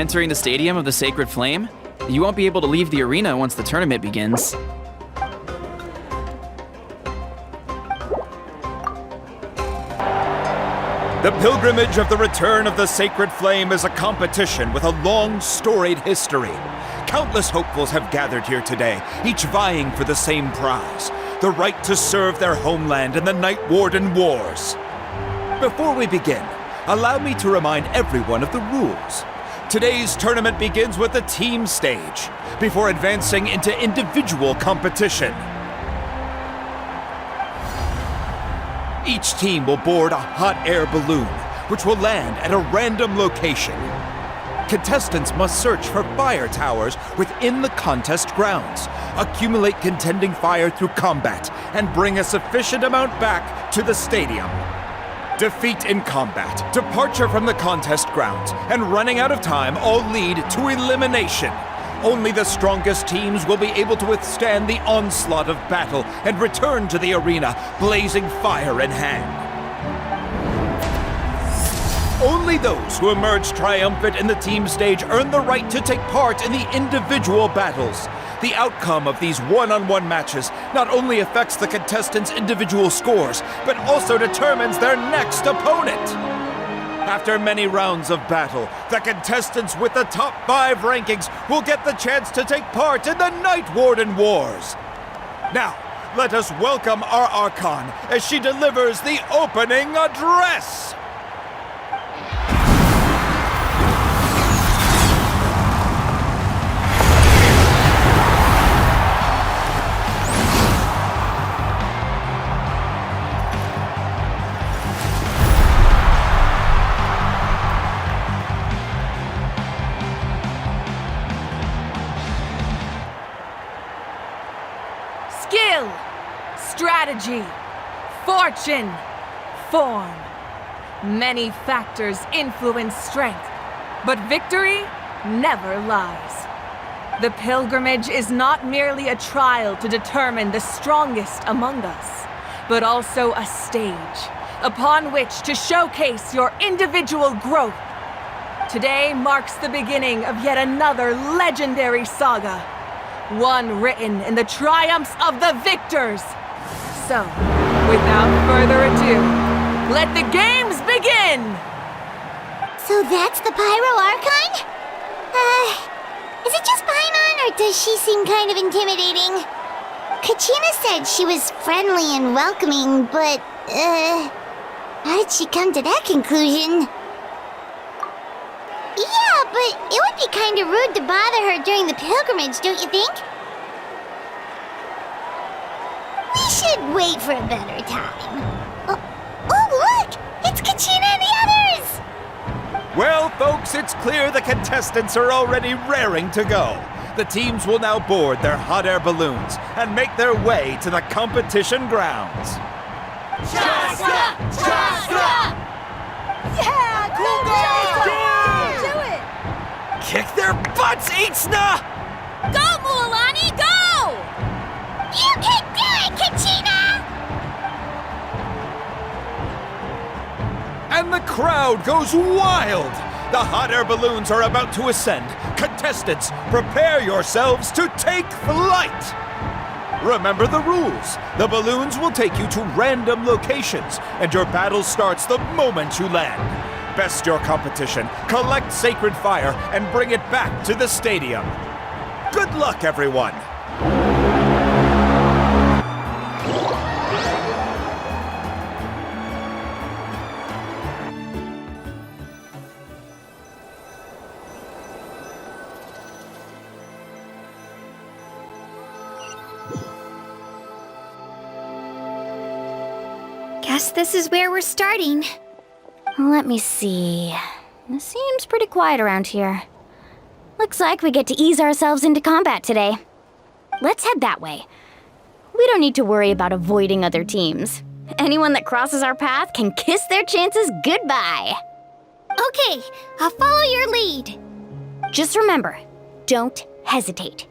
entering the Stadium of the Sacred Flame? You won't be able to leave the arena once the tournament begins. The pilgrimage of the return of the Sacred Flame is a competition with a long, storied history. Countless hopefuls have gathered here today, each vying for the same prize, the right to serve their homeland in the Night Warden Wars. Before we begin, allow me to remind everyone of the rules. Today's tournament begins with the team stage, before advancing into individual competition. Each team will board a hot air balloon, which will land at a random location. Contestants must search for fire towers within the contest grounds, accumulate contending fire through combat, and bring a sufficient amount back to the stadium. Defeat in combat, departure from the contest grounds, and running out of time all lead to elimination. Only the strongest teams will be able to withstand the onslaught of battle and return to the arena, blazing fire in hand. Only those who emerge triumphant in the team stage earn the right to take part in the individual battles. The outcome of these one-on-one matches not only affects the contestants' individual scores, but also determines their next opponent. After many rounds of battle, the contestants with the top 5 rankings will get the chance to take part in the Night Warden Wars. Now, let us welcome our Archon as she delivers the opening address. Skill, strategy, fortune, form. Many factors influence strength, but victory never lies. The pilgrimage is not merely a trial to determine the strongest among us, but also a stage upon which to showcase your individual growth. Today marks the beginning of yet another legendary saga, one written in the triumphs of the victors. So, without further ado, let the games begin! So that's the Pyro Archon? Is it just Paimon, or does she seem kind of intimidating? Kachina said she was friendly and welcoming, but, how did she come to that conclusion? Yeah, but it would be kind of rude to bother her during the pilgrimage, don't you think? We should wait for a better time. Oh, look! It's Kachina and the others! Well, folks, it's clear the contestants are already raring to go. The teams will now board their hot air balloons and make their way to the competition grounds. Chaska! Chaska! Yeah! Cool girl! Do it! Kick their butts, Itzna! Go, Mualani, go! You can do it, Kachina! And the crowd goes wild! The hot air balloons are about to ascend. Contestants, prepare yourselves to take flight! Remember the rules. The balloons will take you to random locations, and your battle starts the moment you land. Best your competition, collect sacred fire, and bring it back to the stadium. Good luck, everyone! Guess this is where we're starting. Let me see. It seems pretty quiet around here. Looks like we get to ease ourselves into combat today. Let's head that way. We don't need to worry about avoiding other teams. Anyone that crosses our path can kiss their chances goodbye. Okay, I'll follow your lead. Just remember, don't hesitate.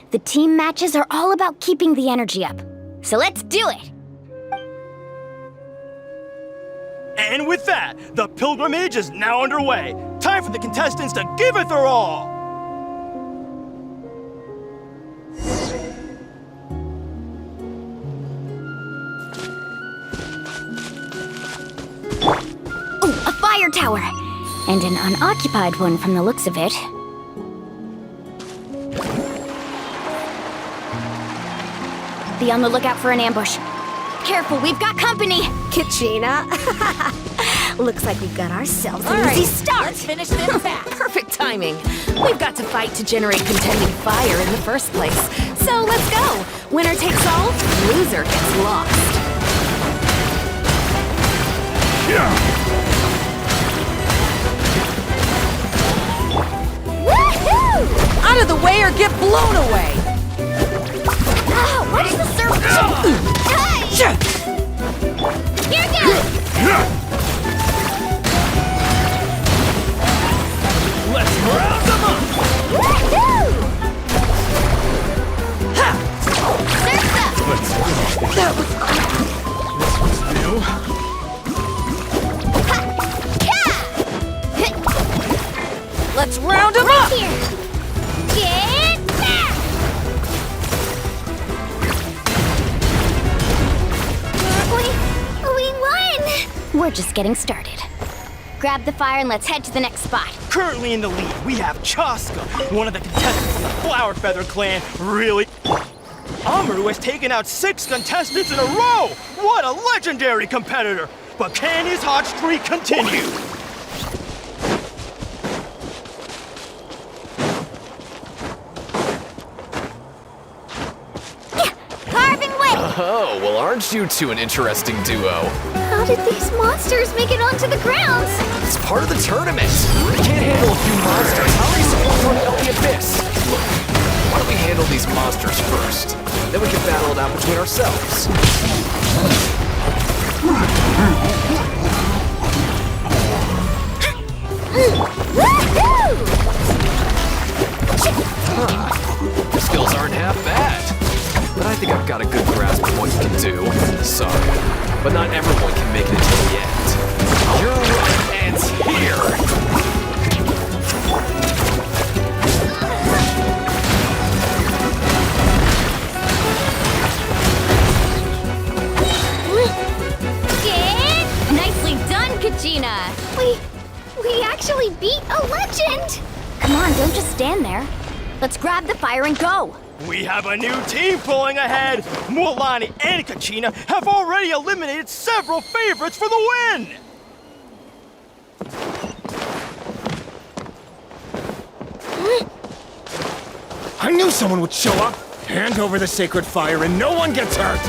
The team matches are all about keeping the energy up. So let's do it! And with that, the pilgrimage is now underway. Time for the contestants to give it their all. Oh, a fire tower! And an unoccupied one from the looks of it. Be on the lookout for an ambush. Careful, we've got company! Kachina. Looks like we've got ourselves an All right, easy start. let's finish this fast. Perfect timing. We've got to fight to generate contending fire in the first place. So let's go. Winner takes all, loser gets lost. Woohoo! Out of the way or get blown away! Oh, what is the surface? Hey! Here goes! Let's round them up! Woohoo! Surf's up! That was new. Let's round them up! Here! Get back! We won! We're just getting started. Grab the fire and let's head to the next spot. Currently in the lead, we have Chaska, one of the contestants from the Flower Feather clan. Really? Amaru has taken out 6 contestants in a row! What a legendary competitor! But can his hot streak continue? Carving way! Oh, well, aren't you two an interesting duo? How did these monsters make it onto the grounds? It's part of the tournament. We can't handle a few monsters. How are you supposed to repel the abyss? Look, why don't we handle these monsters first? Then we can battle it out between ourselves. Huh. Your skills aren't half bad. But I think I've got a good grasp of what you can do. Sorry, but not everyone can make it until the end. Your run ends here. Nicely done, Kachina! We actually beat a legend! Come on, don't just stand there. Let's grab the fire and go! We have a new team pulling ahead! Mualani and Kachina have already eliminated several favorites for the win! I knew someone would show up! Hand over the sacred fire and no one gets hurt!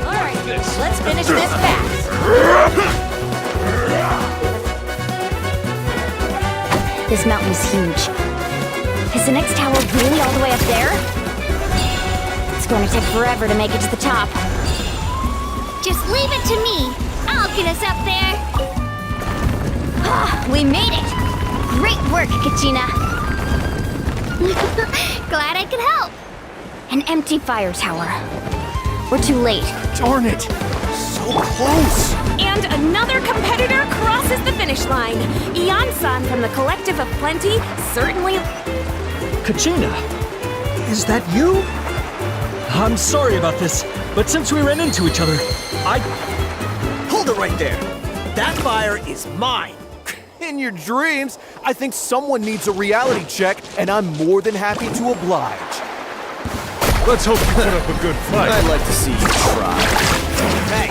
All right, let's finish this fast. This mountain's huge. Is the next tower really all the way up there? It's going to take forever to make it to the top. Just leave it to me. I'll get us up there. Ah, we made it! Great work, Kachina. Glad I could help. An empty fire tower. We're too late. Darn it! So close! And another competitor crosses the finish line. Ian-san from the Collective of Plenty certainly... Kachina, is that you? I'm sorry about this, but since we ran into each other, Hold it right there! That fire is mine! In your dreams, I think someone needs a reality check, and I'm more than happy to oblige. Let's hope you put up a good fight. I'd like to see you try. Hey,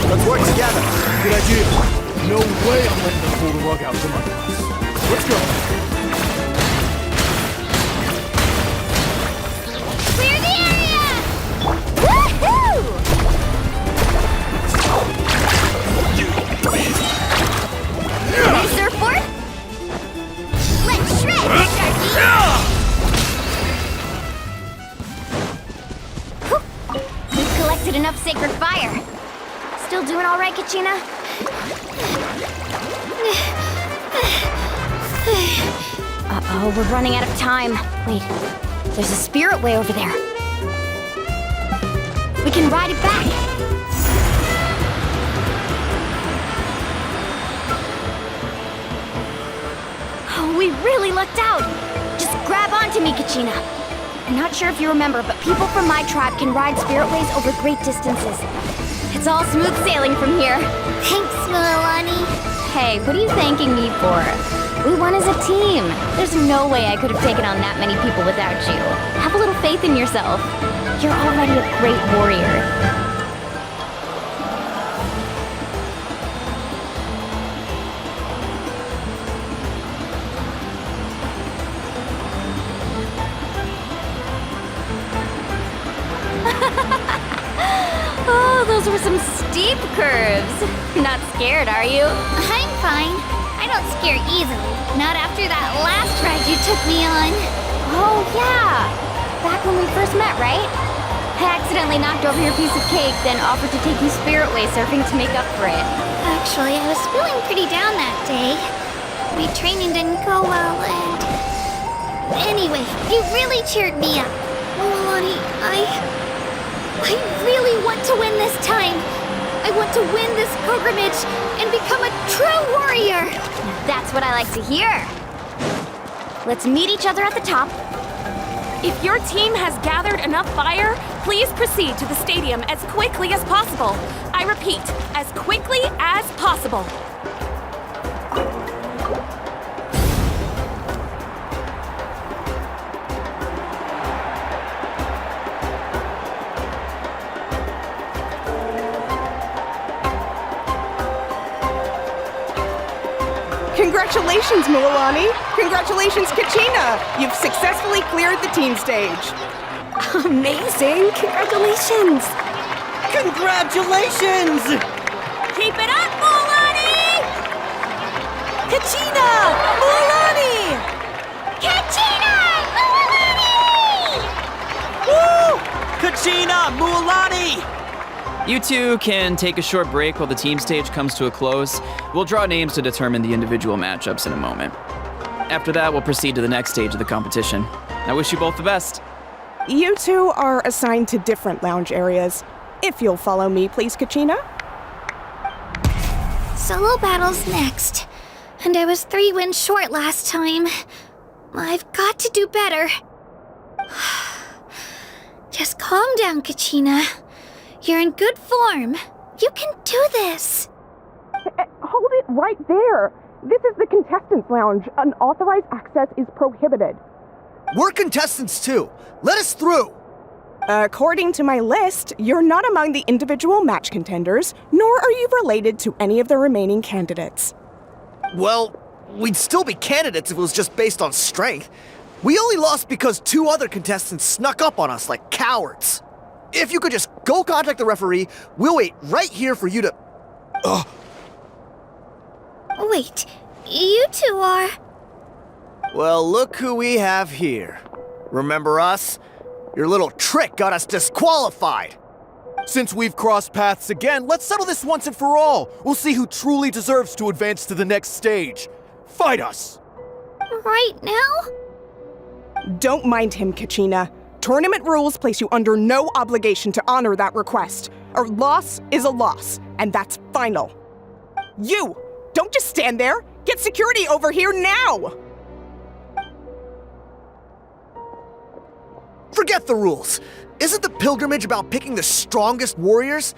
let's work together. Good idea. No way I'm letting them pull the rug out from under us. Let's go. Clear the area! Woohoo! Ready, surfboard? Let's shred, Sharky! We've collected enough sacred fire. Still doing all right, Kachina? Uh-oh, we're running out of time. Wait, there's a spirit way over there. We can ride it back. Oh, we really lucked out. Just grab onto me, Kachina. I'm not sure if you remember, but people from my tribe can ride spiritways over great distances. It's all smooth sailing from here. Thanks, Mualani. Hey, what are you thanking me for? We won as a team. There's no way I could have taken on that many people without you. Have a little faith in yourself. You're already a great warrior. Oh, those were some steep curves. Not scared, are you? I'm fine. I don't scare easily. Not after that last ride you took me on. Oh, yeah. Back when we first met, right? I accidentally knocked over your piece of cake, then offered to take you spiritway surfing to make up for it. Actually, I was feeling pretty down that day. My training didn't go well, and... Anyway, you really cheered me up. Mualani, I really want to win this time. I want to win this pilgrimage and become a true warrior. That's what I like to hear. Let's meet each other at the top. If your team has gathered enough fire, please proceed to the stadium as quickly as possible. I repeat, as quickly as possible. Congratulations, Mualani! Congratulations, Kachina! You've successfully cleared the team stage. Amazing! Congratulations! Congratulations! Keep it up, Mualani! Kachina! Mualani! Kachina! Mualani! Woo! Kachina! Mualani! You two can take a short break while the team stage comes to a close. We'll draw names to determine the individual matchups in a moment. After that, we'll proceed to the next stage of the competition. I wish you both the best. You two are assigned to different lounge areas. If you'll follow me, please, Kachina. Solo battle's next. And I was 3 wins short last time. I've got to do better. Just calm down, Kachina. You're in good form. You can do this. Hold it right there. This is the contestants' lounge. Unauthorized access is prohibited. We're contestants too. Let us through. According to my list, you're not among the individual match contenders, nor are you related to any of the remaining candidates. Well, we'd still be candidates if it was just based on strength. We only lost because 2 other contestants snuck up on us like cowards. If you could just go contact the referee, we'll wait right here for you to... Wait, you two are... Well, look who we have here. Remember us? Your little trick got us disqualified. Since we've crossed paths again, let's settle this once and for all. We'll see who truly deserves to advance to the next stage. Fight us! Right now? Don't mind him, Kachina. Tournament rules place you under no obligation to honor that request. A loss is a loss, and that's final. You! Don't just stand there! Get security over here now! Forget the rules. Isn't the pilgrimage about picking the strongest warriors?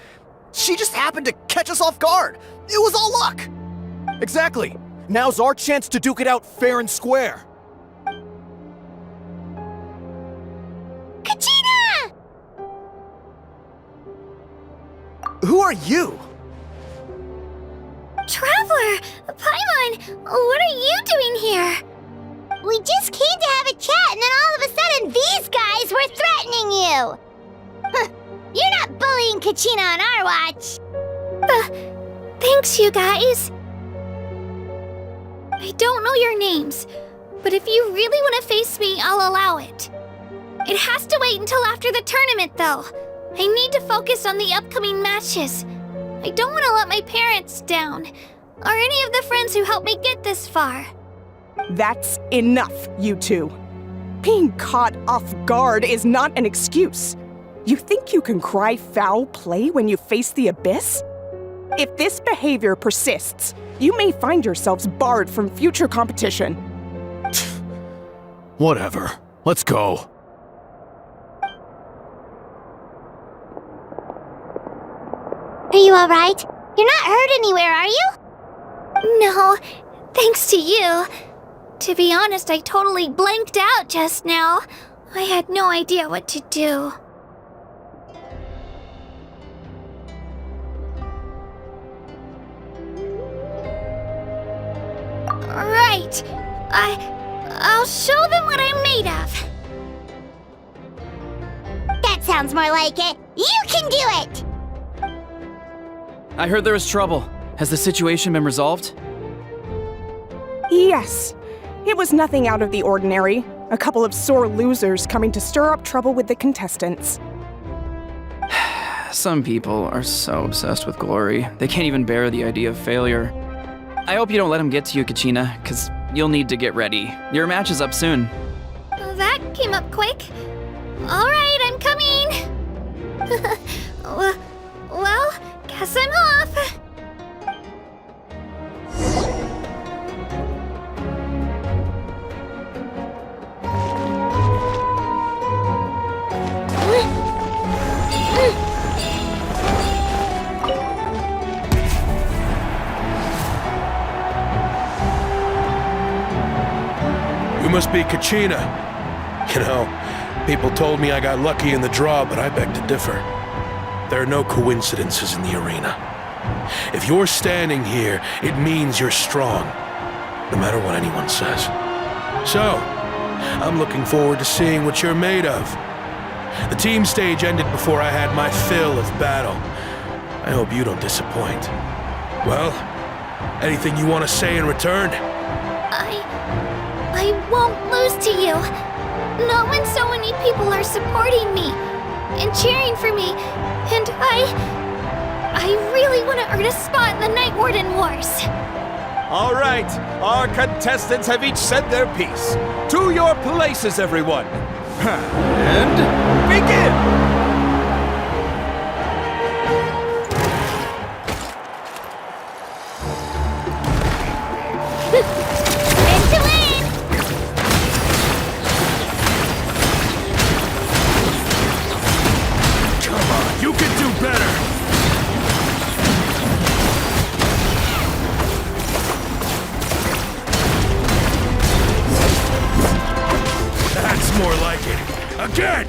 She just happened to catch us off guard. It was all luck. Exactly. Now's our chance to duke it out fair and square. Kachina! Who are you? Traveler! Paimon! What are you doing here? We just came to have a chat, and then all of a sudden these guys were threatening you! You're not bullying Kachina on our watch! Thanks, you guys. I don't know your names, but if you really want to face me, I'll allow it. It has to wait until after the tournament, though. I need to focus on the upcoming matches. I don't want to let my parents down, or any of the friends who helped me get this far. That's enough, you two. Being caught off guard is not an excuse. You think you can cry foul play when you face the abyss? If this behavior persists, you may find yourselves barred from future competition. Whatever. Let's go. Are you alright? You're not hurt anywhere, are you? No, thanks to you. To be honest, I totally blanked out just now. I had no idea what to do. Right. I'll show them what I'm made of. That sounds more like it. You can do it! I heard there was trouble. Has the situation been resolved? Yes. It was nothing out of the ordinary. A couple of sore losers coming to stir up trouble with the contestants. Some people are so obsessed with glory, they can't even bear the idea of failure. I hope you don't let them get to you, Kachina, because you'll need to get ready. Your match is up soon. That came up quick. Alright, I'm coming! Well, guess I'm off! You must be Kachina. You know, people told me I got lucky in the draw, but I beg to differ. There are no coincidences in the arena. If you're standing here, it means you're strong, no matter what anyone says. So, I'm looking forward to seeing what you're made of. The team stage ended before I had my fill of battle. I hope you don't disappoint. Well, anything you want to say in return? I won't lose to you. Not when so many people are supporting me and cheering for me. And I really want to earn a spot in the Night Warden Wars. All right, our contestants have each said their piece. To your places, everyone. And begin! More like it. Again!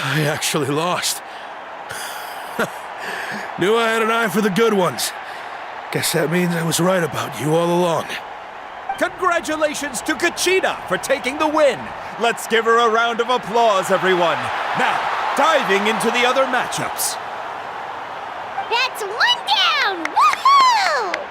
I actually lost. Knew I had an eye for the good ones. Guess that means I was right about you all along. Congratulations to Kachina for taking the win. Let's give her a round of applause, everyone. Now, diving into the other matchups. That's one down! Woohoo!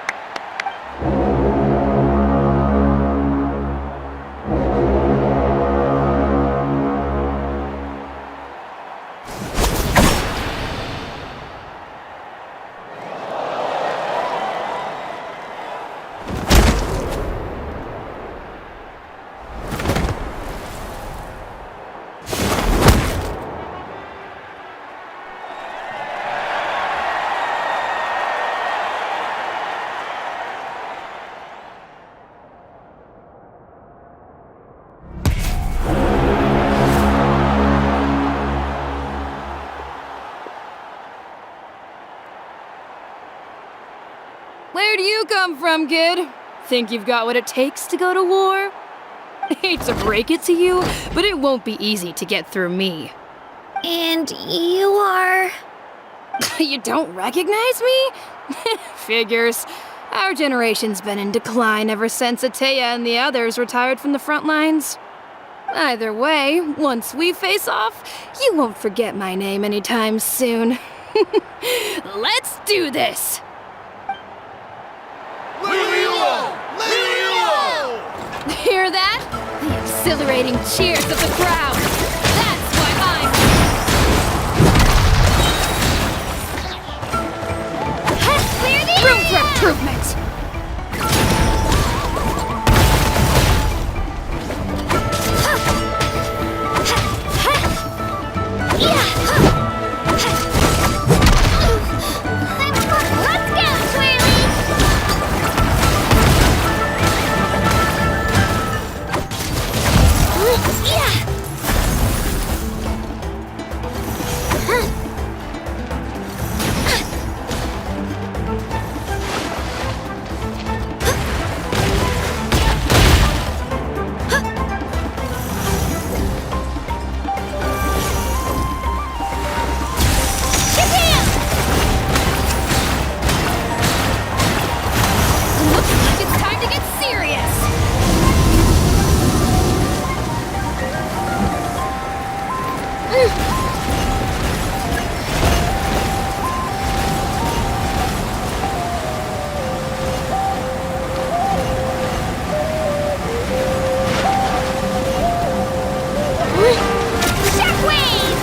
Where do you come from, kid? Think you've got what it takes to go to war? Hate to break it to you, but it won't be easy to get through me. And you are... You don't recognize me? Figures. Our generation's been in decline ever since Ateya and the others retired from the front lines. Either way, once we face off, you won't forget my name anytime soon. Let's do this! Hear that? The exhilarating cheers of the crowd. That's why I'm... Room for improvement! Let's go, Twirly! Looks like it's time to get serious! Shockwave!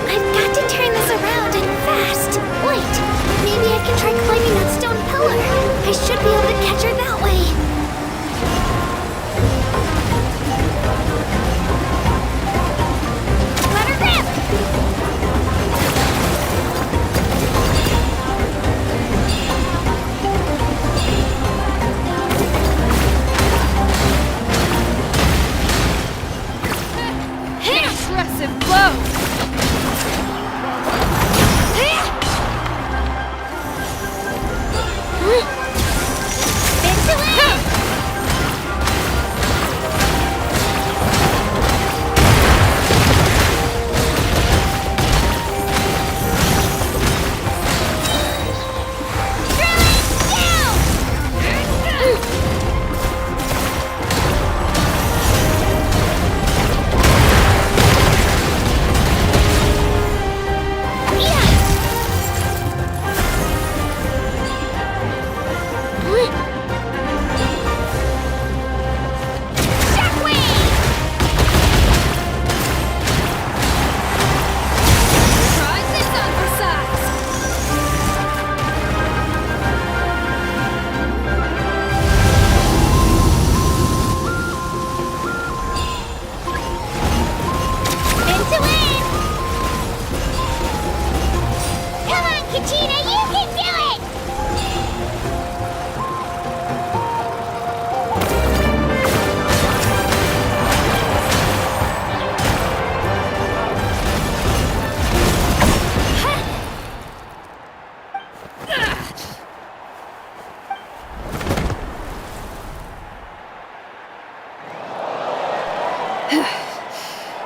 I've got to turn this around and fast. Wait, maybe I can try climbing that stone pillar. I should be able to catch her that way. Let her rip! Impressive blow! Try this on for size! Into it! Come on, Kachina, you can do it!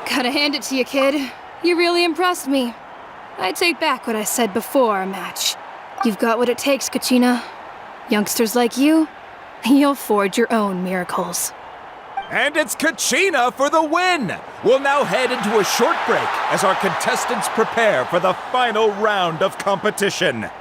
Gotta hand it to you, kid. You really impressed me. I take back what I said before our match. You've got what it takes, Kachina. Youngsters like you, you'll forge your own miracles. And it's Kachina for the win! We'll now head into a short break as our contestants prepare for the final round of competition.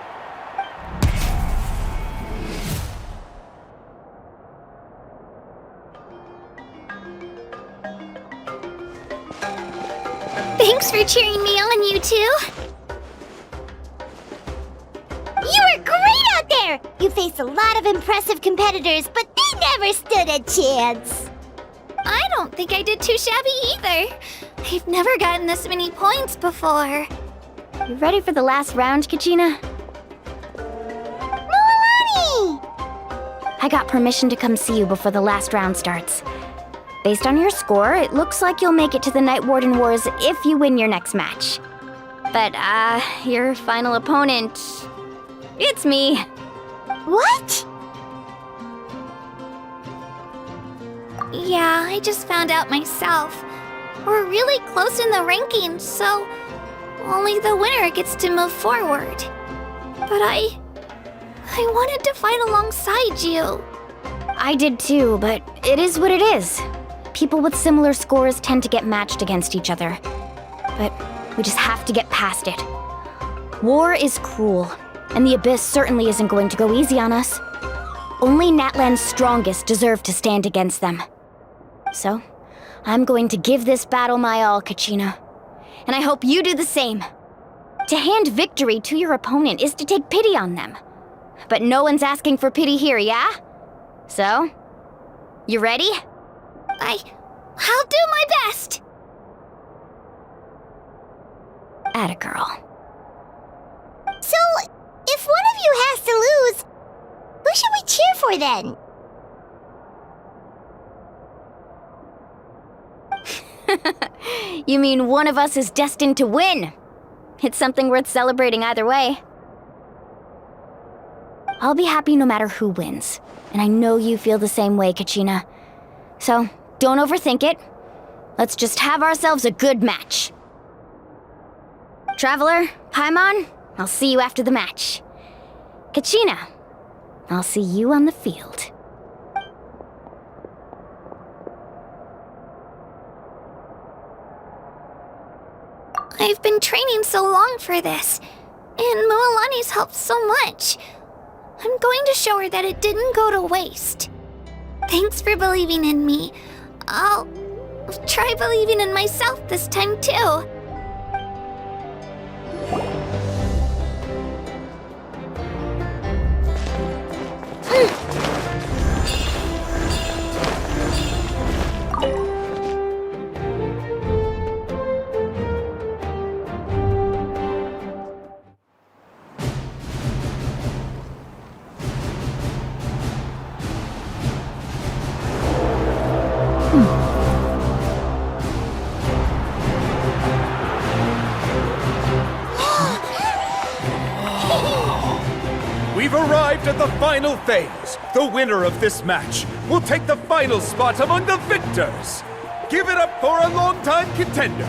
Thanks for cheering me on, you two. You were great out there! You faced a lot of impressive competitors, but they never stood a chance! I don't think I did too shabby either. I've never gotten this many points before. You ready for the last round, Kachina? Milani! I got permission to come see you before the last round starts. Based on your score, it looks like you'll make it to the Night Warden Wars if you win your next match. But, your final opponent... It's me. What? Yeah, I just found out myself. We're really close in the rankings, so only the winner gets to move forward. But I wanted to fight alongside you. I did too, but it is what it is. People with similar scores tend to get matched against each other. But we just have to get past it. War is cruel, and the Abyss certainly isn't going to go easy on us. Only Natlan's strongest deserve to stand against them. So, I'm going to give this battle my all, Kachina. And I hope you do the same. To hand victory to your opponent is to take pity on them. But no one's asking for pity here, yeah? So, you ready? I'll do my best! Atta girl. So, if one of you has to lose, who should we cheer for then? You mean one of us is destined to win? It's something worth celebrating either way. I'll be happy no matter who wins, and I know you feel the same way, Kachina. So, don't overthink it. Let's just have ourselves a good match. Traveler, Paimon, I'll see you after the match. Kachina, I'll see you on the field. I've been training so long for this, and Mualani's helped so much. I'm going to show her that it didn't go to waste. Thanks for believing in me. I'll try believing in myself this time too. We've arrived at the final phase. The winner of this match will take the final spot among the victors. Give it up for a longtime contender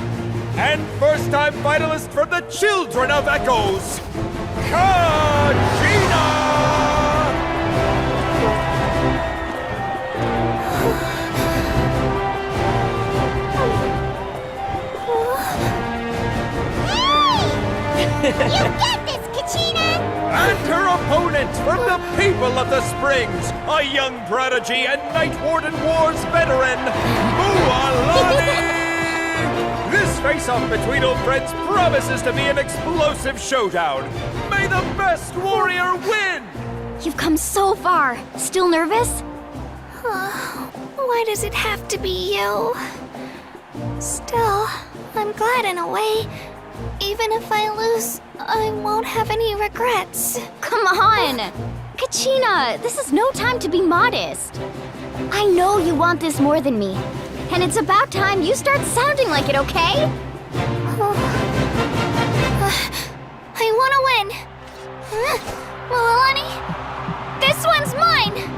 and first-time finalist from the Children of Echoes, Kachina! You get this, Kachina! And her opponent from the people of the Springs, a young prodigy and Night Warden Wars veteran, Mualani! This face-off between old friends promises to be an explosive showdown. May the best warrior win! You've come so far. Still nervous? Why does it have to be you? Still, I'm glad in a way. Even if I lose, I won't have any regrets. Come on! Kachina, this is no time to be modest. I know you want this more than me, and it's about time you start sounding like it, okay? I want to win. Mualani, this one's mine!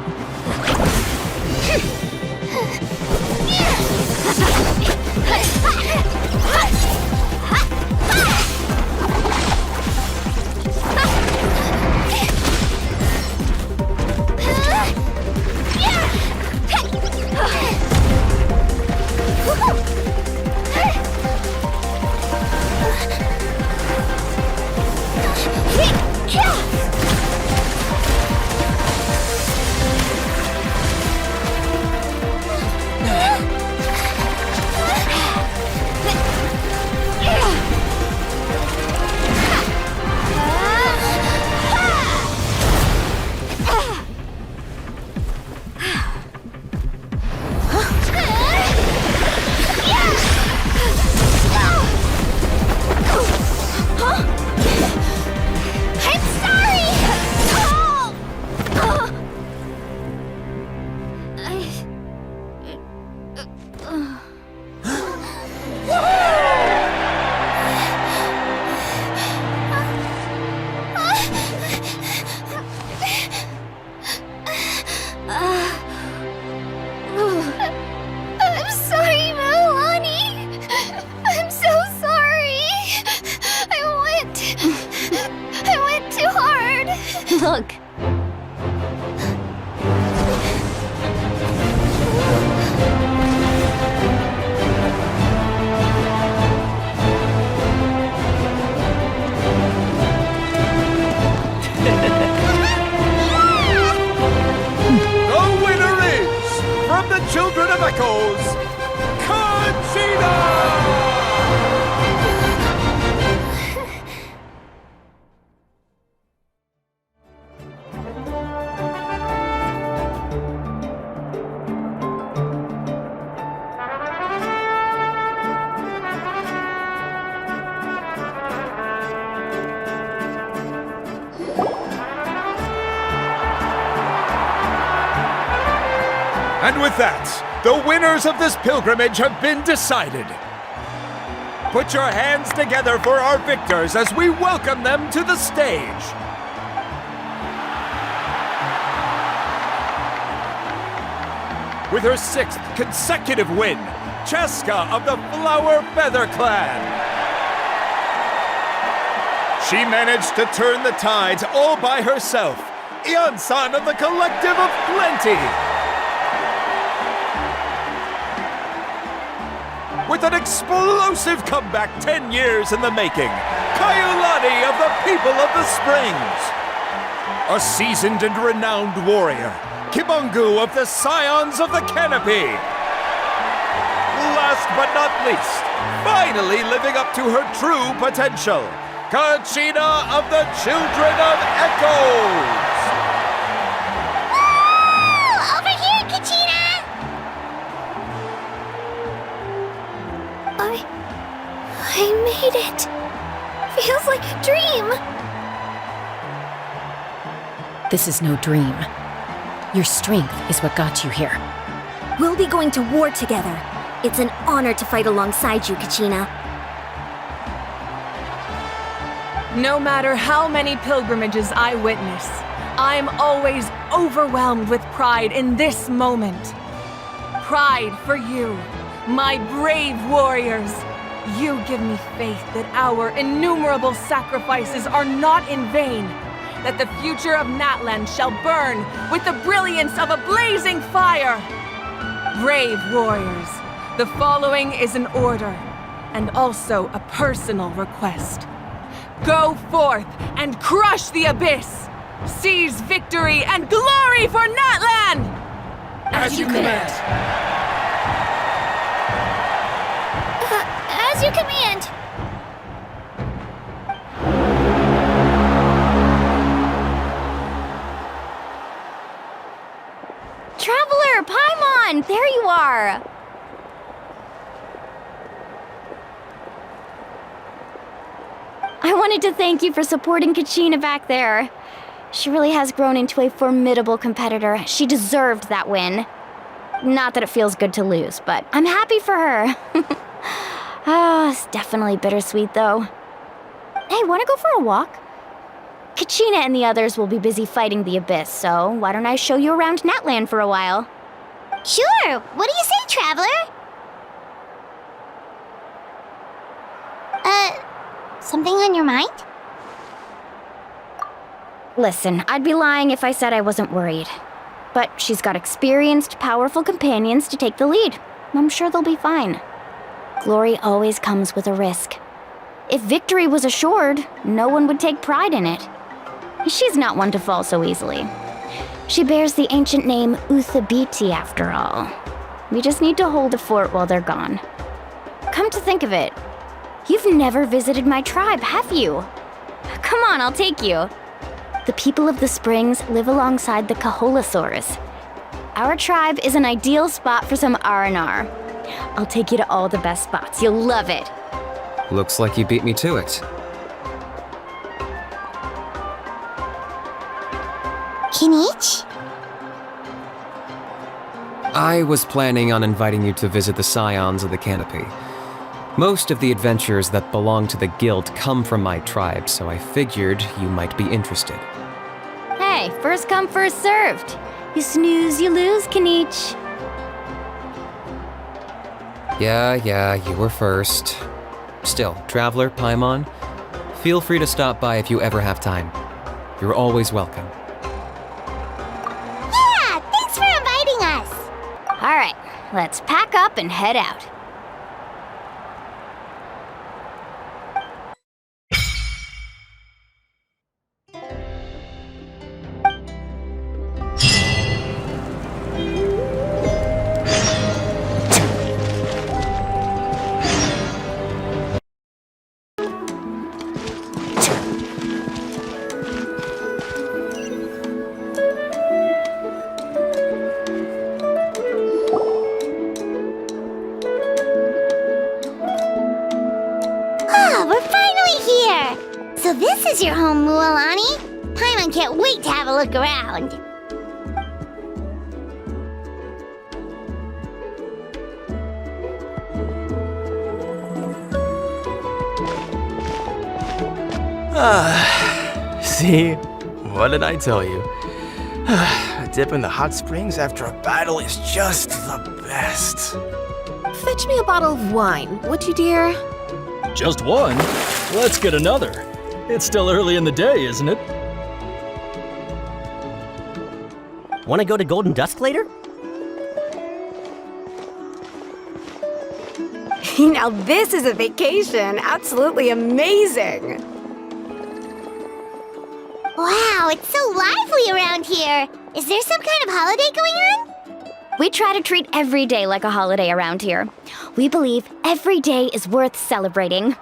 And with that, the winners of this pilgrimage have been decided. Put your hands together for our victors as we welcome them to the stage. With her 6th consecutive win, Cheska of the Flower Feather Clan. She managed to turn the tides all by herself. Ian-san of the Collective of Plenty. With an explosive comeback 10 years in the making, Kaiulani of the People of the Springs. A seasoned and renowned warrior, Kibangu of the Scions of the Canopy. Last but not least, finally living up to her true potential, Kachina of the Children of Echoes! Oh, over here, Kachina! I made it. Feels like a dream. This is no dream. Your strength is what got you here. We'll be going to war together. It's an honor to fight alongside you, Kachina. No matter how many pilgrimages I witness, I'm always overwhelmed with pride in this moment. Pride for you, my brave warriors. You give me faith that our innumerable sacrifices are not in vain, that the future of Natlan shall burn with the brilliance of a blazing fire. Brave warriors, the following is an order, and also a personal request. Go forth and crush the abyss! Seize victory and glory for Natlan! As you command! As you command! Traveler, Paimon, there you are! I wanted to thank you for supporting Kachina back there. She really has grown into a formidable competitor. She deserved that win. Not that it feels good to lose, but I'm happy for her. It's definitely bittersweet, though. Hey, wanna go for a walk? Kachina and the others will be busy fighting the Abyss, so why don't I show you around Natlan for a while? Sure! What do you say, Traveler? Something on your mind? Listen, I'd be lying if I said I wasn't worried. But she's got experienced, powerful companions to take the lead. I'm sure they'll be fine. Glory always comes with a risk. If victory was assured, no one would take pride in it. She's not one to fall so easily. She bears the ancient name Uthabiti after all. We just need to hold the fort while they're gone. Come to think of it, you've never visited my tribe, have you? Come on, I'll take you. The people of the Springs live alongside the Kaholasaurus. Our tribe is an ideal spot for some R&R. I'll take you to all the best spots. You'll love it. Looks like you beat me to it. Kinich? I was planning on inviting you to visit the Scions of the Canopy. Most of the adventures that belong to the guild come from my tribe, so I figured you might be interested. Hey, first come, first served. You snooze, you lose, Kinich. Yeah, you were first. Still, Traveler, Paimon, feel free to stop by if you ever have time. You're always welcome. Yeah! Thanks for inviting us! All right, let's pack up and head out. So this is your home, Mualani. Paimon can't wait to have a look around. See? What did I tell you? A dip in the hot springs after a battle is just the best. Fetch me a bottle of wine, would you, dear? Just one? Let's get another. It's still early in the day, isn't it? Want to go to Golden Dusk later? Now this is a vacation. Absolutely amazing. Wow, it's so lively around here. Is there some kind of holiday going on? We try to treat every day like a holiday around here. We believe every day is worth celebrating.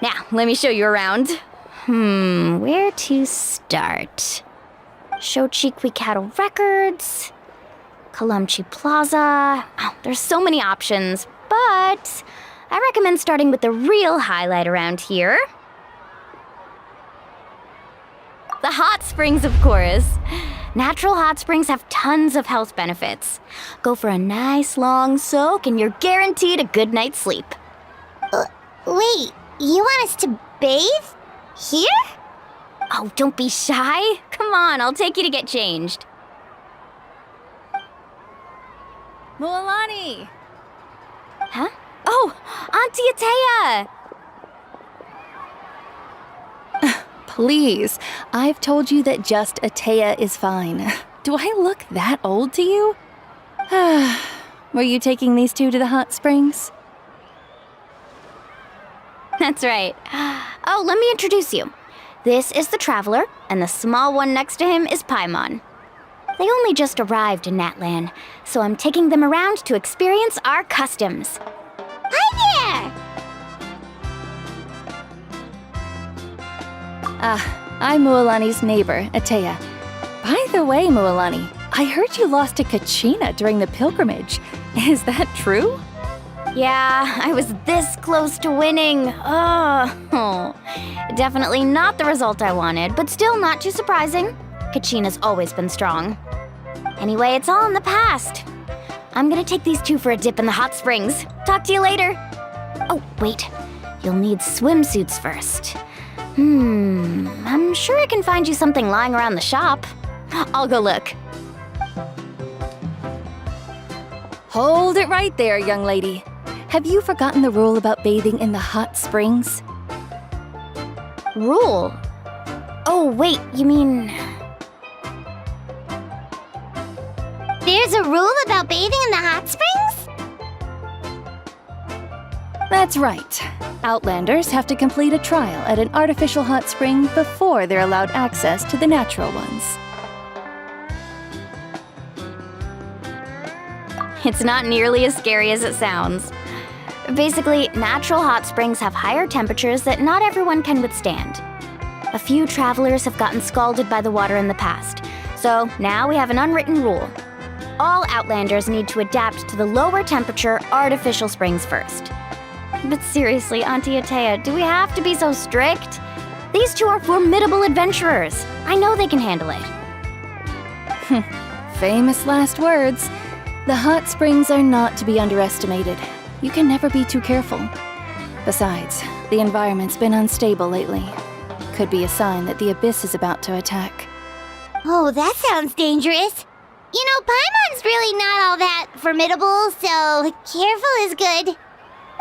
Now, let me show you around. Where to start? Shochikwikado Records, Kalamchi Plaza. Oh, there's so many options, but I recommend starting with the real highlight around here. The hot springs, of course. Natural hot springs have tons of health benefits. Go for a nice long soak and you're guaranteed a good night's sleep. Wait, you want us to bathe? Here? Oh, don't be shy. Come on, I'll take you to get changed. Moalani! Huh? Oh, Auntie Atea! Please, I've told you that just Atea is fine. Do I look that old to you? Were you taking these two to the hot springs? That's right. Oh, let me introduce you. This is the Traveler, and the small one next to him is Paimon. They only just arrived in Natlan, so I'm taking them around to experience our customs. Hi there! I'm Moalani's neighbor, Atea. By the way, Moalani, I heard you lost to Kachina during the pilgrimage. Is that true? Yeah, I was this close to winning. Oh, definitely not the result I wanted, but still not too surprising. Kachina's always been strong. Anyway, it's all in the past. I'm gonna take these two for a dip in the hot springs. Talk to you later. Oh, wait. You'll need swimsuits first. I'm sure I can find you something lying around the shop. I'll go look. Hold it right there, young lady. Have you forgotten the rule about bathing in the hot springs? Rule? Oh, wait, you mean... There's a rule about bathing in the hot springs? That's right. Outlanders have to complete a trial at an artificial hot spring before they're allowed access to the natural ones. It's not nearly as scary as it sounds. Basically, natural hot springs have higher temperatures that not everyone can withstand. A few travelers have gotten scalded by the water in the past, so now we have an unwritten rule. All Outlanders need to adapt to the lower temperature artificial springs first. But seriously, Auntie Atea, do we have to be so strict? These two are formidable adventurers. I know they can handle it. Famous last words. The hot springs are not to be underestimated. You can never be too careful. Besides, the environment's been unstable lately. Could be a sign that the abyss is about to attack. Oh, that sounds dangerous. You know, Paimon's really not all that formidable, so careful is good.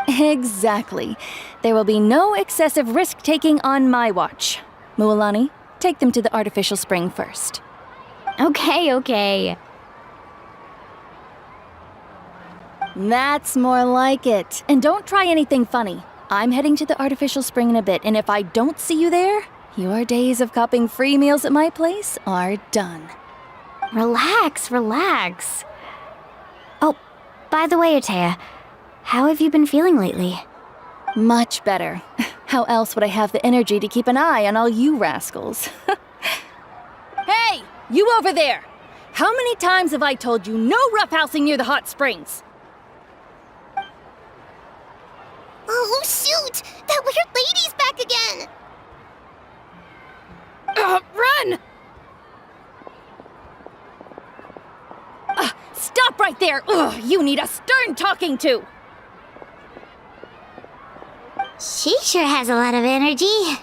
Exactly. There will be no excessive risk-taking on my watch. Moalani, take them to the artificial spring first. Okay. That's more like it. And don't try anything funny. I'm heading to the artificial spring in a bit, and if I don't see you there, your days of copping free meals at my place are done. Relax. Oh, by the way, Atea, how have you been feeling lately? Much better. How else would I have the energy to keep an eye on all you rascals? Hey, you over there! How many times have I told you no roughhousing near the hot springs? Oh, shoot! That weird lady's back again! Run! Stop right there! Ugh, you need a stern talking to! She sure has a lot of energy.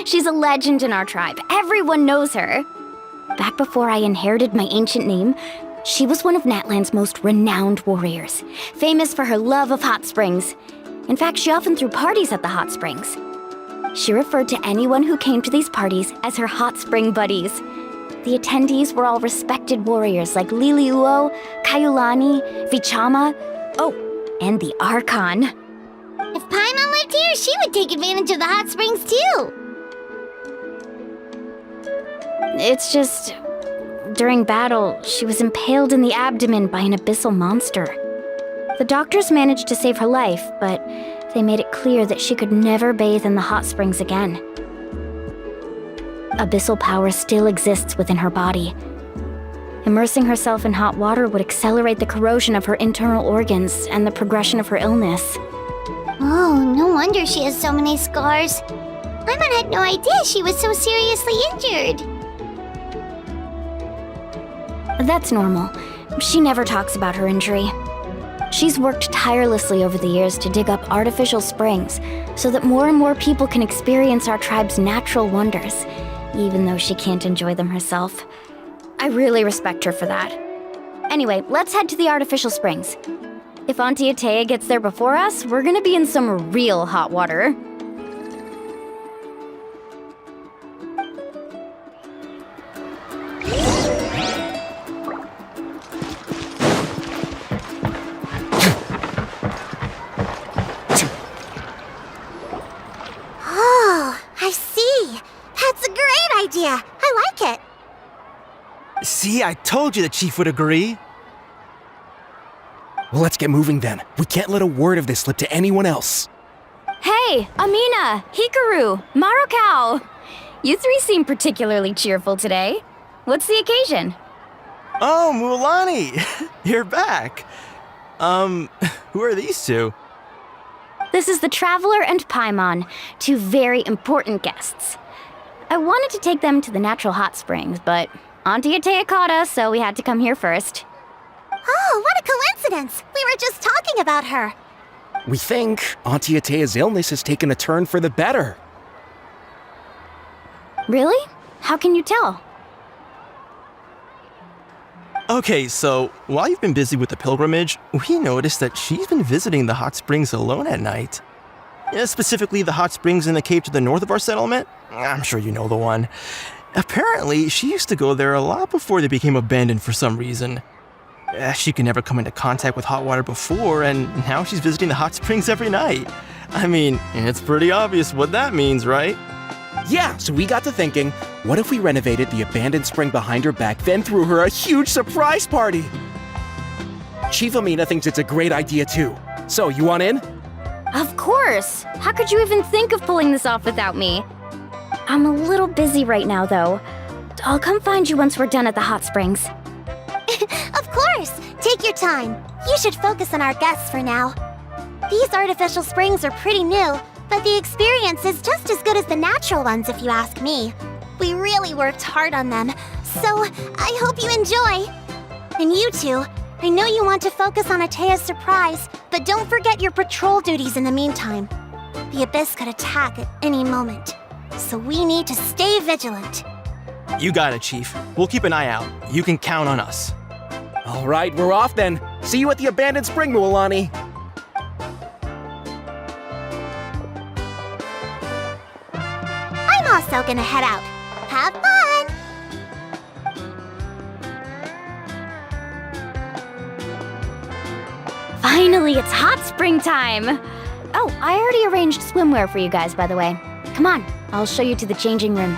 She's a legend in our tribe. Everyone knows her. Back before I inherited my ancient name, she was one of Natlan's most renowned warriors, famous for her love of hot springs. In fact, she often threw parties at the hot springs. She referred to anyone who came to these parties as her hot spring buddies. The attendees were all respected warriors like Liliuo, Kaiulani, Vichama, and the Archon. If Paimon lived here, she would take advantage of the hot springs too. It's just, during battle, she was impaled in the abdomen by an abyssal monster. The doctors managed to save her life, but they made it clear that she could never bathe in the hot springs again. Abyssal power still exists within her body. Immersing herself in hot water would accelerate the corrosion of her internal organs and the progression of her illness. Oh, no wonder she has so many scars. Paimon had no idea she was so seriously injured. That's normal. She never talks about her injury. She's worked tirelessly over the years to dig up artificial springs so that more and more people can experience our tribe's natural wonders, even though she can't enjoy them herself. I really respect her for that. Anyway, let's head to the artificial springs. If Auntie Atea gets there before us, we're gonna be in some real hot water. Oh, I see. That's a great idea. I like it. See, I told you the chief would agree. Well, let's get moving then. We can't let a word of this slip to anyone else. Hey, Amina, Hikaru, Marukao! You three seem particularly cheerful today. What's the occasion? Oh, Mualani! You're back. Who are these two? This is the Traveler and Paimon, two very important guests. I wanted to take them to the natural hot springs, but Auntie Atea caught us, so we had to come here first. Oh, what a coincidence! We were just talking about her. We think Auntie Atea's illness has taken a turn for the better. Really? How can you tell? Okay, so while you've been busy with the pilgrimage, we noticed that she's been visiting the hot springs alone at night. Specifically, the hot springs in the cave to the north of our settlement. I'm sure you know the one. Apparently, she used to go there a lot before they became abandoned for some reason. She could never come into contact with hot water before, and now she's visiting the hot springs every night. I mean, it's pretty obvious what that means, right? Yeah, so we got to thinking, what if we renovated the abandoned spring behind her back, then threw her a huge surprise party? Chief Amina thinks it's a great idea too. So, you want in? Of course! How could you even think of pulling this off without me? I'm a little busy right now, though. I'll come find you once we're done at the hot springs. Of course! Take your time. You should focus on our guests for now. These artificial springs are pretty new, but the experience is just as good as the natural ones if you ask me. We really worked hard on them, so I hope you enjoy. And you two, I know you want to focus on Atea's surprise, but don't forget your patrol duties in the meantime. The Abyss could attack at any moment, so we need to stay vigilant. You got it, Chief. We'll keep an eye out. You can count on us. All right, we're off then. See you at the abandoned spring, Mualani. I'm also gonna head out. Have fun! Finally, it's hot spring time! Oh, I already arranged swimwear for you guys, by the way. Come on, I'll show you to the changing room.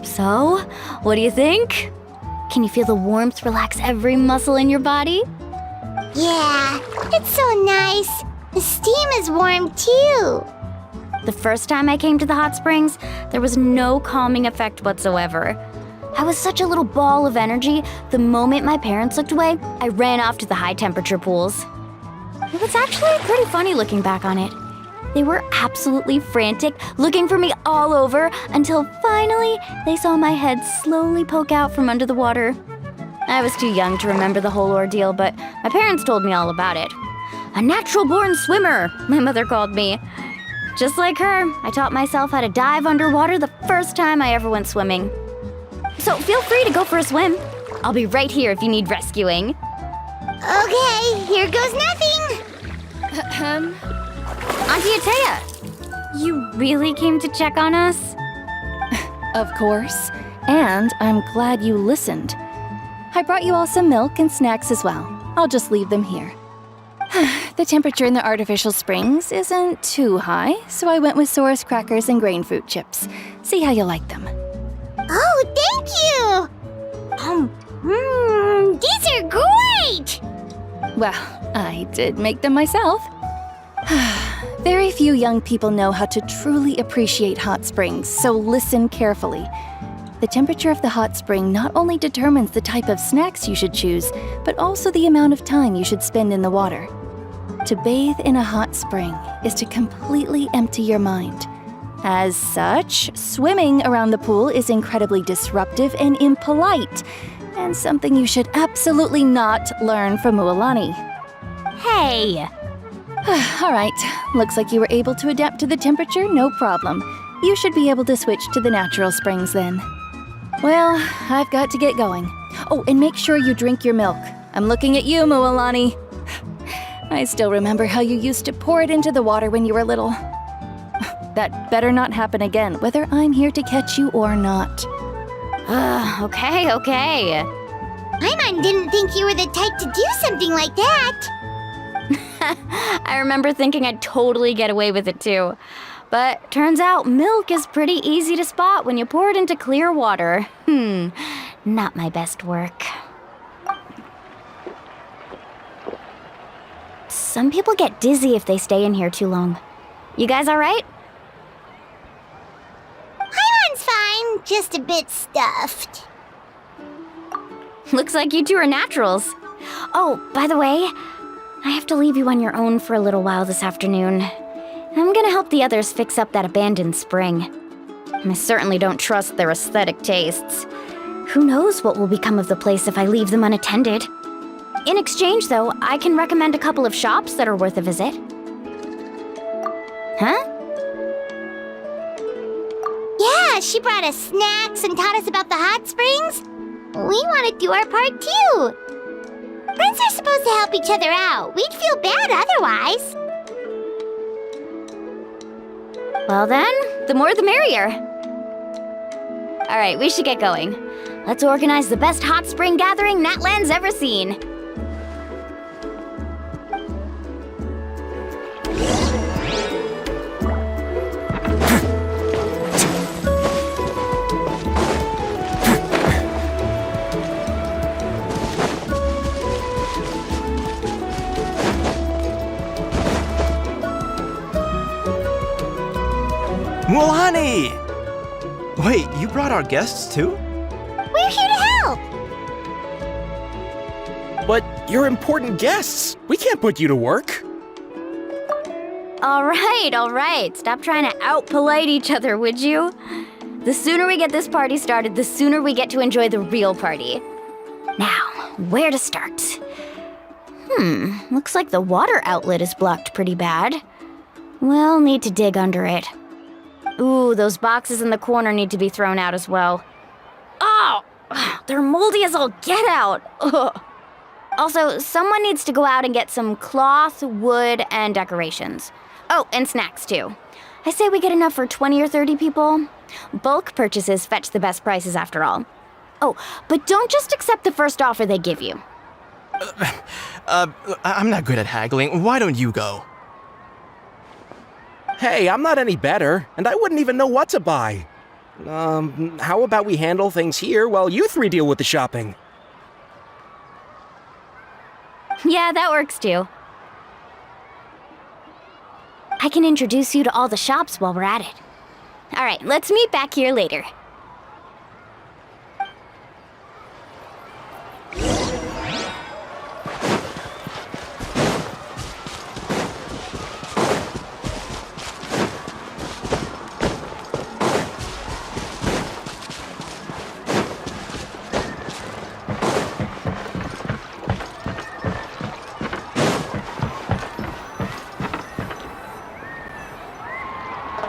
So, what do you think? Can you feel the warmth relax every muscle in your body? Yeah, it's so nice. The steam is warm too. The first time I came to the hot springs, there was no calming effect whatsoever. I was such a little ball of energy, the moment my parents looked away, I ran off to the high temperature pools. It was actually pretty funny looking back on it. They were absolutely frantic, looking for me all over, until finally they saw my head slowly poke out from under the water. I was too young to remember the whole ordeal, but my parents told me all about it. A natural-born swimmer, my mother called me. Just like her, I taught myself how to dive underwater the first time I ever went swimming. So feel free to go for a swim. I'll be right here if you need rescuing. Okay, here goes nothing. Auntie Atea, you really came to check on us? Of course. And I'm glad you listened. I brought you all some milk and snacks as well. I'll just leave them here. The temperature in the artificial springs isn't too high, so I went with Saurus crackers and grain fruit chips. See how you like them. Oh, thank you! These are great! Well, I did make them myself. Very few young people know how to truly appreciate hot springs, so listen carefully. The temperature of the hot spring not only determines the type of snacks you should choose, but also the amount of time you should spend in the water. To bathe in a hot spring is to completely empty your mind. As such, swimming around the pool is incredibly disruptive and impolite, and something you should absolutely not learn from Mualani. Hey! All right, looks like you were able to adapt to the temperature, no problem. You should be able to switch to the natural springs then. Well, I've got to get going. Oh, and make sure you drink your milk. I'm looking at you, Mualani. I still remember how you used to pour it into the water when you were little. That better not happen again, whether I'm here to catch you or not. Okay. Paimon didn't think you were the type to do something like that. I remember thinking I'd totally get away with it too. But turns out milk is pretty easy to spot when you pour it into clear water. Not my best work. Some people get dizzy if they stay in here too long. You guys all right? Paimon's fine, just a bit stuffed. Looks like you two are naturals. Oh, by the way, I have to leave you on your own for a little while this afternoon. I'm gonna help the others fix up that abandoned spring. I certainly don't trust their aesthetic tastes. Who knows what will become of the place if I leave them unattended? In exchange, though, I can recommend a couple of shops that are worth a visit. Huh? Yeah, she brought us snacks and taught us about the hot springs. We want to do our part too. Friends are supposed to help each other out. We'd feel bad otherwise. Well then, the more the merrier. All right, we should get going. Let's organize the best hot spring gathering Natlan's ever seen. Mualani! Wait, you brought our guests too? We're here to help! But you're important guests. We can't put you to work. All right. Stop trying to out-polite each other, would you? The sooner we get this party started, the sooner we get to enjoy the real party. Now, where to start? Looks like the water outlet is blocked pretty bad. We'll need to dig under it. Ooh, those boxes in the corner need to be thrown out as well. Oh, they're moldy as all get out. Ugh. Also, someone needs to go out and get some cloth, wood, and decorations. Oh, and snacks too. I say we get enough for 20 or 30 people. Bulk purchases fetch the best prices after all. Oh, but don't just accept the first offer they give you. I'm not good at haggling. Why don't you go? Hey, I'm not any better, and I wouldn't even know what to buy. How about we handle things here while you three deal with the shopping? Yeah, that works too. I can introduce you to all the shops while we're at it. All right, let's meet back here later.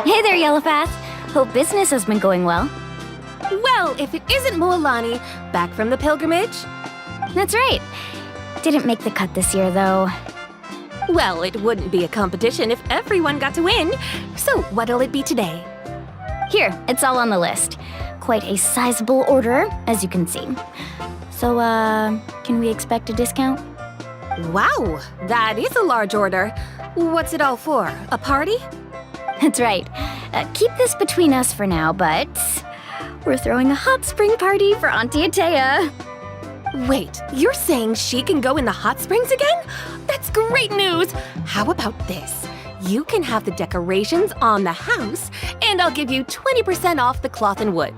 Hey there, Yellowpath. Hope business has been going well. Well, if it isn't Moalani, back from the pilgrimage? That's right. Didn't make the cut this year, though. Well, it wouldn't be a competition if everyone got to win. So what'll it be today? Here, it's all on the list. Quite a sizable order, as you can see. So, can we expect a discount? Wow, that is a large order. What's it all for? A party? That's right. Keep this between us for now, but we're throwing a hot spring party for Auntie Atea. Wait, you're saying she can go in the hot springs again? That's great news! How about this? You can have the decorations on the house, and I'll give you 20% off the cloth and wood.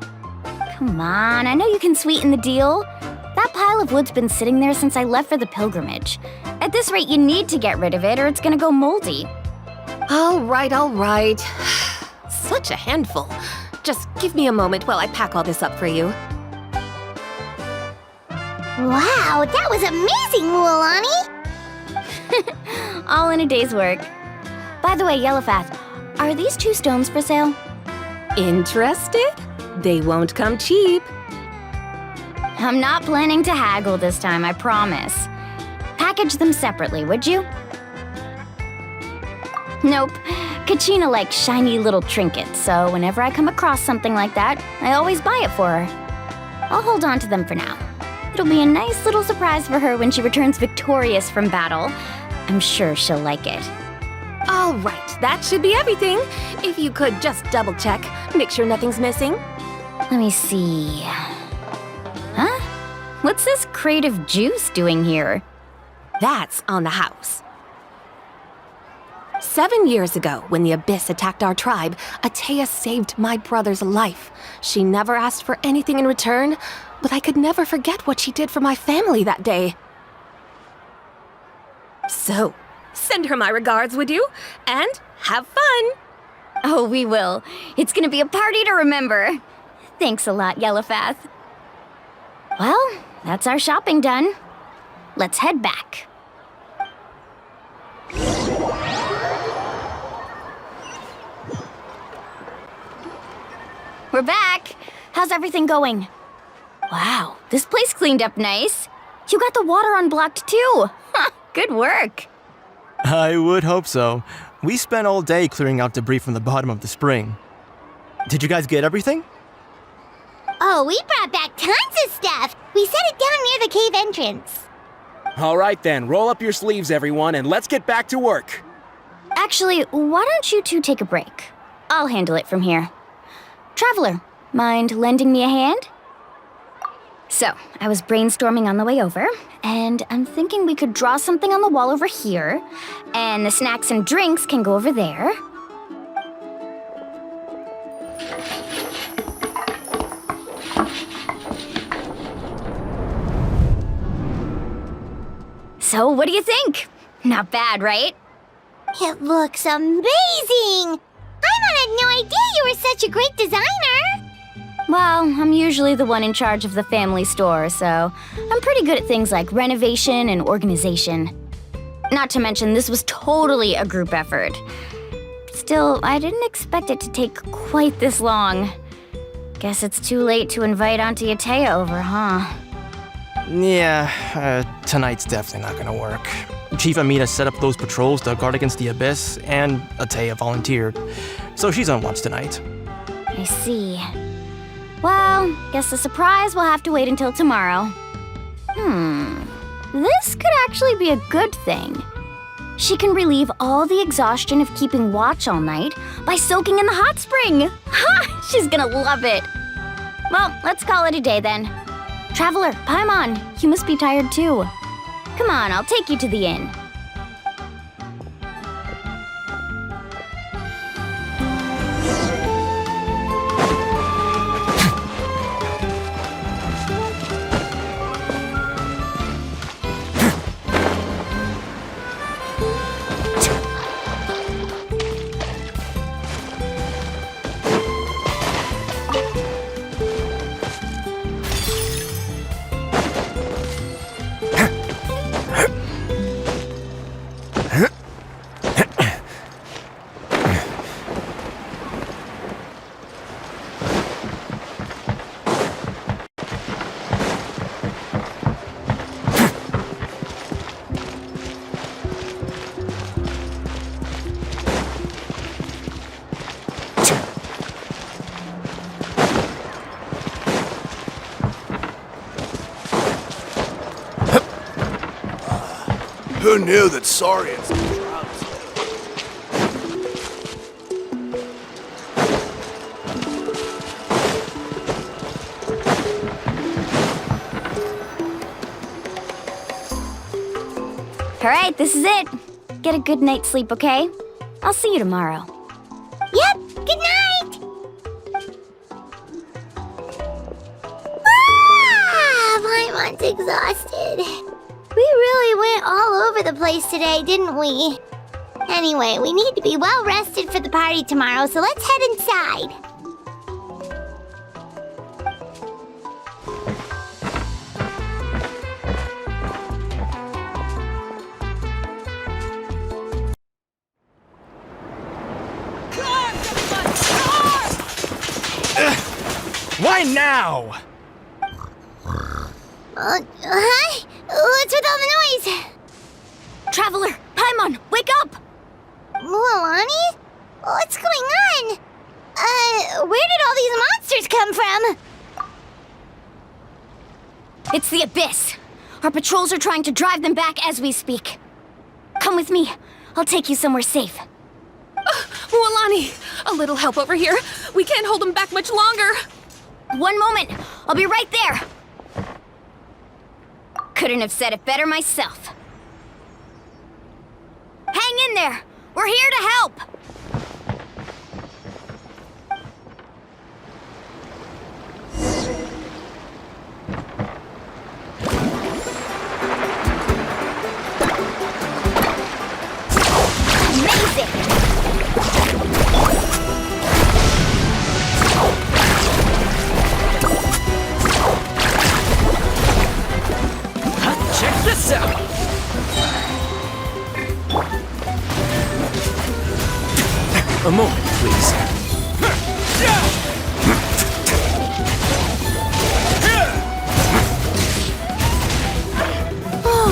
Come on, I know you can sweeten the deal. That pile of wood's been sitting there since I left for the pilgrimage. At this rate, you need to get rid of it or it's gonna go moldy. All right. Such a handful. Just give me a moment while I pack all this up for you. Wow, that was amazing, Moalani! All in a day's work. By the way, Yellowpath, are these 2 stones for sale? Interested? They won't come cheap. I'm not planning to haggle this time, I promise. Package them separately, would you? Nope. Kachina likes shiny little trinkets, so whenever I come across something like that, I always buy it for her. I'll hold on to them for now. It'll be a nice little surprise for her when she returns victorious from battle. I'm sure she'll like it. All right, that should be everything. If you could just double check, make sure nothing's missing. Let me see. Huh? What's this crate of juice doing here? That's on the house. 7 years ago, when the Abyss attacked our tribe, Atea saved my brother's life. She never asked for anything in return, but I could never forget what she did for my family that day. So, send her my regards, would you? And have fun! Oh, we will. It's gonna be a party to remember. Thanks a lot, Yellowpath. Well, that's our shopping done. Let's head back. We're back! How's everything going? Wow, this place cleaned up nice. You got the water unblocked too. Good work. I would hope so. We spent all day clearing out debris from the bottom of the spring. Did you guys get everything? Oh, we brought back tons of stuff! We set it down near the cave entrance. All right then, roll up your sleeves, everyone, and let's get back to work. Actually, why don't you two take a break? I'll handle it from here. Traveler, mind lending me a hand? So, I was brainstorming on the way over, and I'm thinking we could draw something on the wall over here, and the snacks and drinks can go over there. So, what do you think? Not bad, right? It looks amazing! I had no idea you were such a great designer! Well, I'm usually the one in charge of the family store, so I'm pretty good at things like renovation and organization. Not to mention, this was totally a group effort. Still, I didn't expect it to take quite this long. Guess it's too late to invite Auntie Atea over, huh? Yeah, tonight's definitely not gonna work. Chief Amita set up those patrols to guard against the Abyss, and Atea volunteered. So she's on watch tonight. I see. Well, guess the surprise will have to wait until tomorrow. This could actually be a good thing. She can relieve all the exhaustion of keeping watch all night by soaking in the hot spring. Ha! She's gonna love it. Well, let's call it a day then. Traveler, Paimon, you must be tired too. Come on, I'll take you to the inn. Who knew that Saurians could drown? All right, this is it. Get a good night's sleep, okay? I'll see you tomorrow. Yep, good night! Ah, Paimon's exhausted. We really went all over the place today, didn't we? Anyway, we need to be well rested for the party tomorrow, so let's head inside. Why now? Huh? What's with all the noise? Traveler, Paimon, wake up! Mualani? What's going on? Where did all these monsters come from? It's the Abyss. Our patrols are trying to drive them back as we speak. Come with me. I'll take you somewhere safe. Mualani, a little help over here. We can't hold them back much longer. One moment. I'll be right there. Couldn't have said it better myself. Hang in there. We're here to help. Check this out! A moment, please. Oh,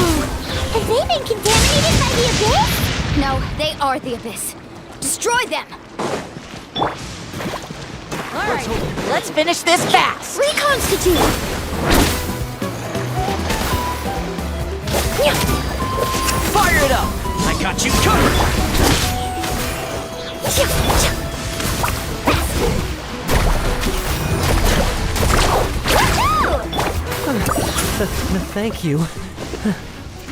have they been contaminated by the Abyss? No, they are the Abyss. Destroy them! Alright, let's finish this fast! Reconstitute! Fire it up! I got you covered! Thank you.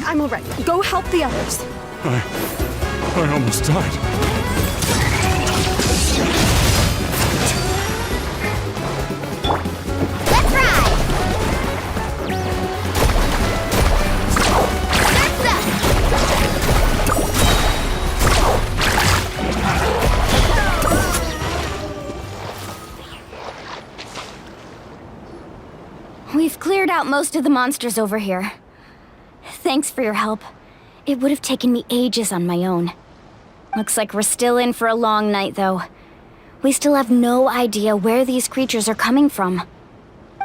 I'm alright. Go help the others. I almost died. Let's ride! We've cleared out most of the monsters over here. Thanks for your help. It would have taken me ages on my own. Looks like we're still in for a long night, though. We still have no idea where these creatures are coming from.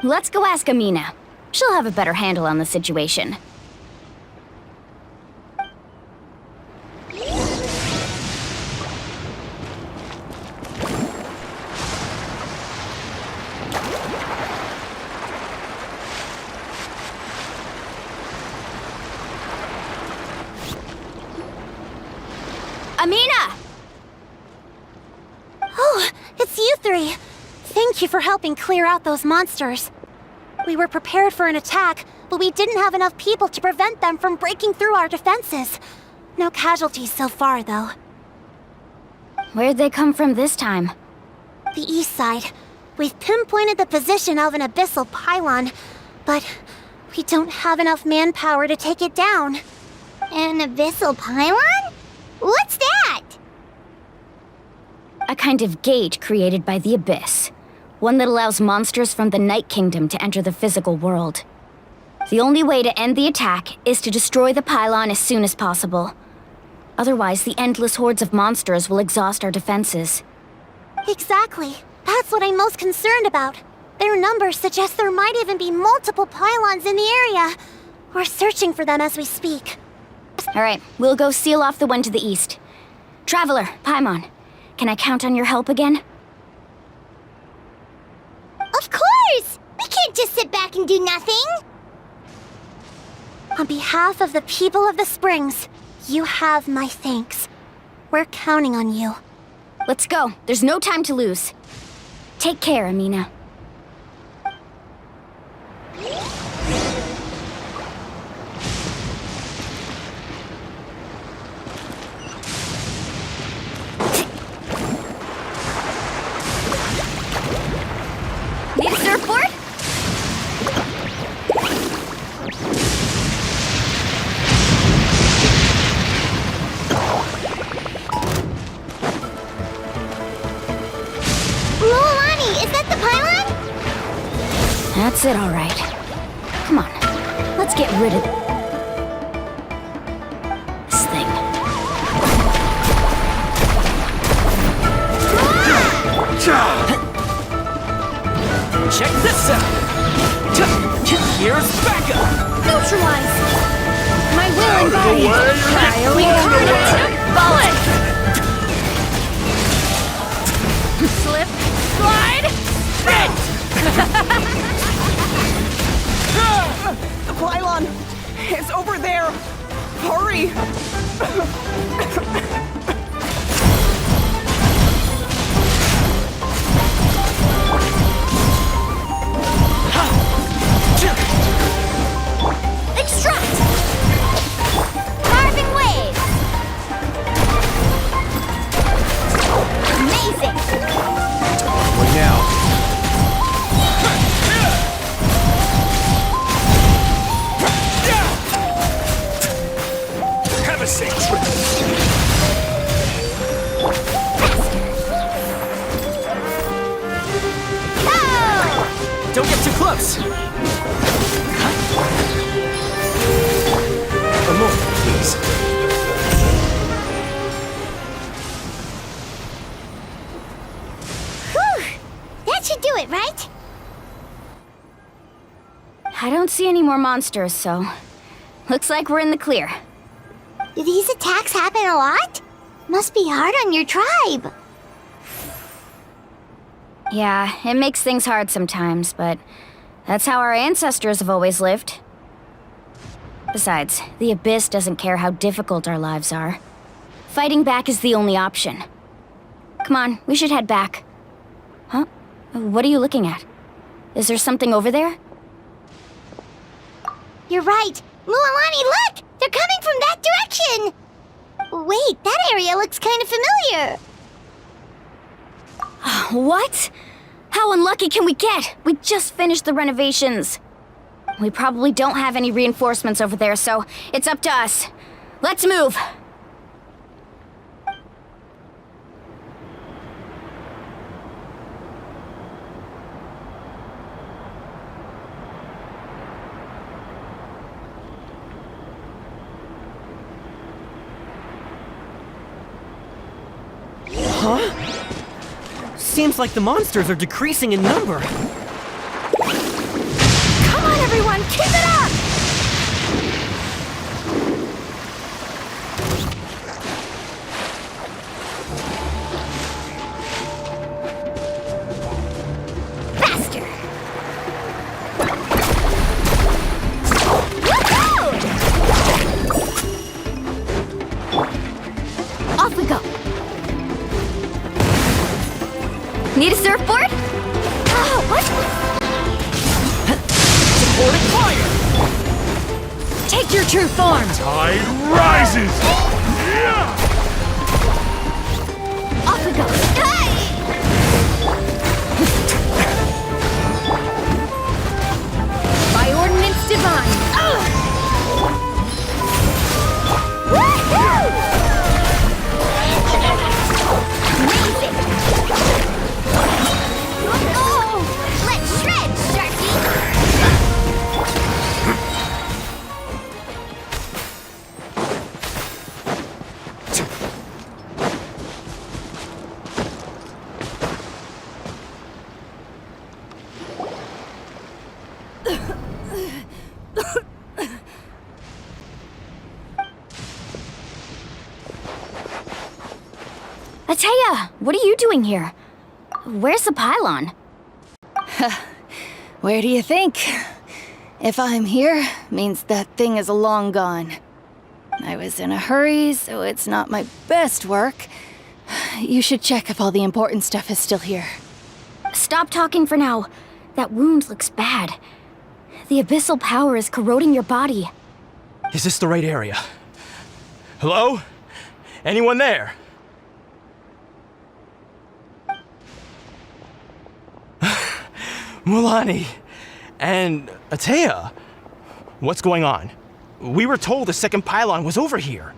Let's go ask Amina. She'll have a better handle on the situation. Amina! Oh, it's you three. Thank you for helping clear out those monsters. We were prepared for an attack, but we didn't have enough people to prevent them from breaking through our defenses. No casualties so far, though. Where'd they come from this time? The east side. We've pinpointed the position of an abyssal pylon, but we don't have enough manpower to take it down. An abyssal pylon? What's that? A kind of gate created by the Abyss. One that allows monsters from the Night Kingdom to enter the physical world. The only way to end the attack is to destroy the pylon as soon as possible. Otherwise, the endless hordes of monsters will exhaust our defenses. Exactly. That's what I'm most concerned about. Their numbers suggest there might even be multiple pylons in the area. We're searching for them as we speak. Alright, we'll go seal off the one to the east. Traveler, Paimon, can I count on your help again? Of course! We can't just sit back and do nothing! On behalf of the people of the Springs, you have my thanks. We're counting on you. Let's go. There's no time to lose. Take care, Amina. Need a surfboard? Mualani, is that the pylon? That's it, all right. Come on, let's get rid of this thing. Check this out! Here's backup! Neutralize! My will Out of the embodied. way, you're Reincarnate bullet! Slip, slide, spit! The pylon is over there. Hurry! Extract! Carving waves! Amazing! What now? Have a safe trip! Don't get too close! A moment, please. Whew! That should do it, right? I don't see any more monsters, so looks like we're in the clear. Do these attacks happen a lot? Must be hard on your tribe. Yeah, it makes things hard sometimes, but that's how our ancestors have always lived. Besides, the Abyss doesn't care how difficult our lives are. Fighting back is the only option. Come on, we should head back. Huh? What are you looking at? Is there something over there? You're right. Mualani, look! They're coming from that direction! Wait, that area looks kind of familiar. What? How unlucky can we get? We just finished the renovations. We probably don't have any reinforcements over there, so it's up to us. Let's move! Huh? Seems like the monsters are decreasing in number. Come on, everyone! Keep it up! Faster! Off we go! Need a surfboard? Oh, what's teleporting fire! Take your true form! Tide rises! Off we go. By ordinance divine! Amazing! Oh! Let's shred, Sharky! Ateya, what are you doing here? Where's the pylon? Where do you think? If I'm here, means that thing is long gone. I was in a hurry, so it's not my best work. You should check if all the important stuff is still here. Stop talking for now. That wound looks bad. The abyssal power is corroding your body. Is this the right area? Hello? Anyone there? Mualani and Ateya, what's going on? We were told the second pylon was over here.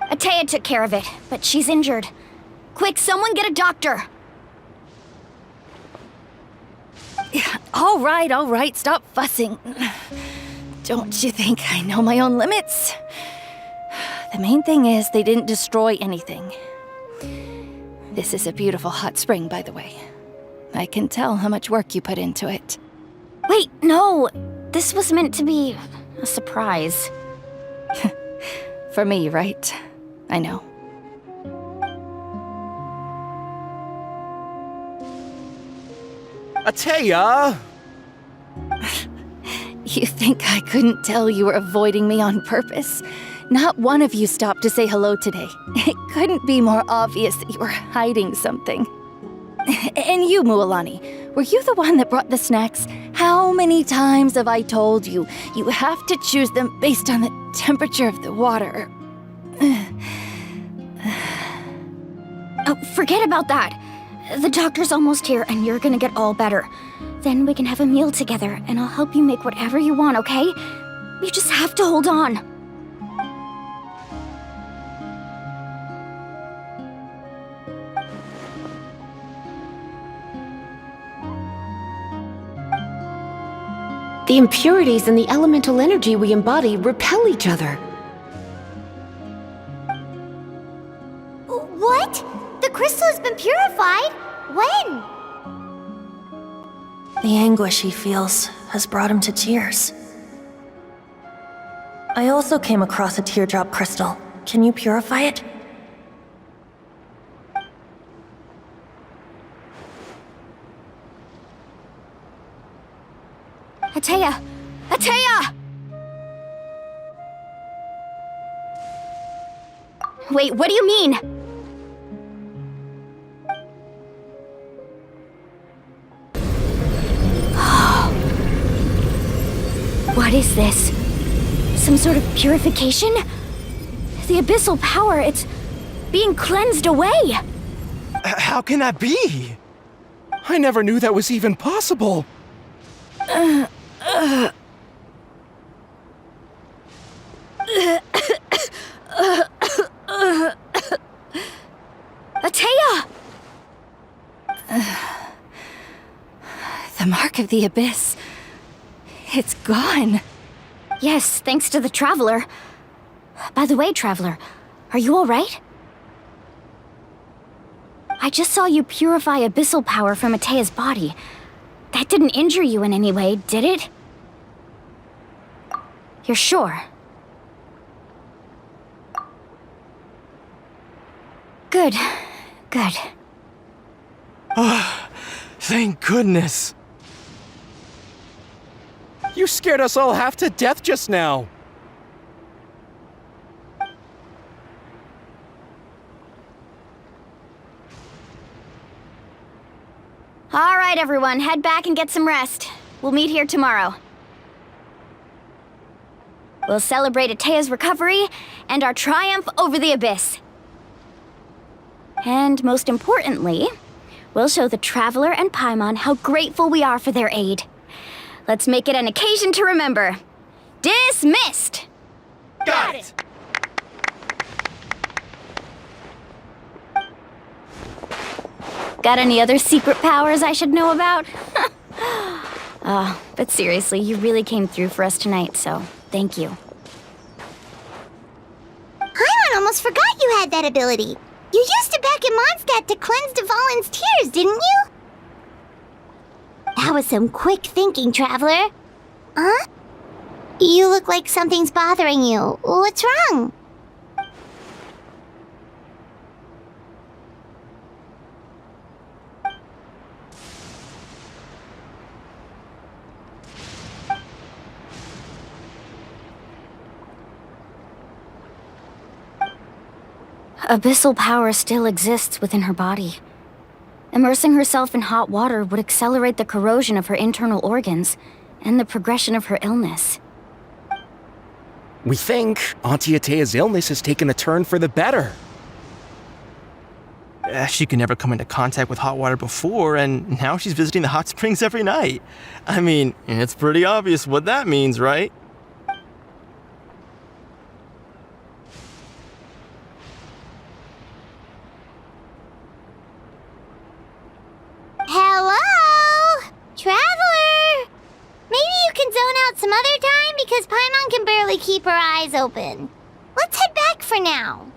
Ateya took care of it, but she's injured. Quick, someone get a doctor! All right, stop fussing. Don't you think I know my own limits? The main thing is they didn't destroy anything. This is a beautiful hot spring, by the way. I can tell how much work you put into it. Wait, no! This was meant to be a surprise. For me, right? I know. Ateya! You think I couldn't tell you were avoiding me on purpose? Not one of you stopped to say hello today. It couldn't be more obvious that you were hiding something. And you, Mualani, were you the one that brought the snacks? How many times have I told you, you have to choose them based on the temperature of the water? Oh, forget about that. The doctor's almost here and you're gonna get all better. Then we can have a meal together and I'll help you make whatever you want, okay? You just have to hold on. The impurities and the elemental energy we embody repel each other. What? The crystal has been purified? When? The anguish he feels has brought him to tears. I also came across a teardrop crystal. Can you purify it? Ateya! Ateya! Wait, what do you mean? What is this? Some sort of purification? The abyssal power, it's being cleansed away! How can that be? I never knew that was even possible. Ateya! The mark of the abyss. It's gone. Yes, thanks to the Traveler. By the way, Traveler, are you alright? I just saw you purify abyssal power from Ateya's body. That didn't injure you in any way, did it? You're sure? Good. Good. Oh, thank goodness. You scared us all half to death just now. All right, everyone, head back and get some rest. We'll meet here tomorrow. We'll celebrate Atea's recovery and our triumph over the Abyss. And most importantly, we'll show the Traveler and Paimon how grateful we are for their aid. Let's make it an occasion to remember. Dismissed! Got it! Got any other secret powers I should know about? But seriously, you really came through for us tonight, so thank you. Paimon almost forgot you had that ability. You used it back in Mondstadt to cleanse Dvalin's tears, didn't you? That was some quick thinking, Traveler. Huh? You look like something's bothering you. What's wrong? Abyssal power still exists within her body. Immersing herself in hot water would accelerate the corrosion of her internal organs and the progression of her illness. We think Auntie Atea's illness has taken a turn for the better. She could never come into contact with hot water before, and now she's visiting the hot springs every night. I mean, it's pretty obvious what that means, right? Hello? Traveler? Maybe you can zone out some other time because Paimon can barely keep her eyes open. Let's head back for now.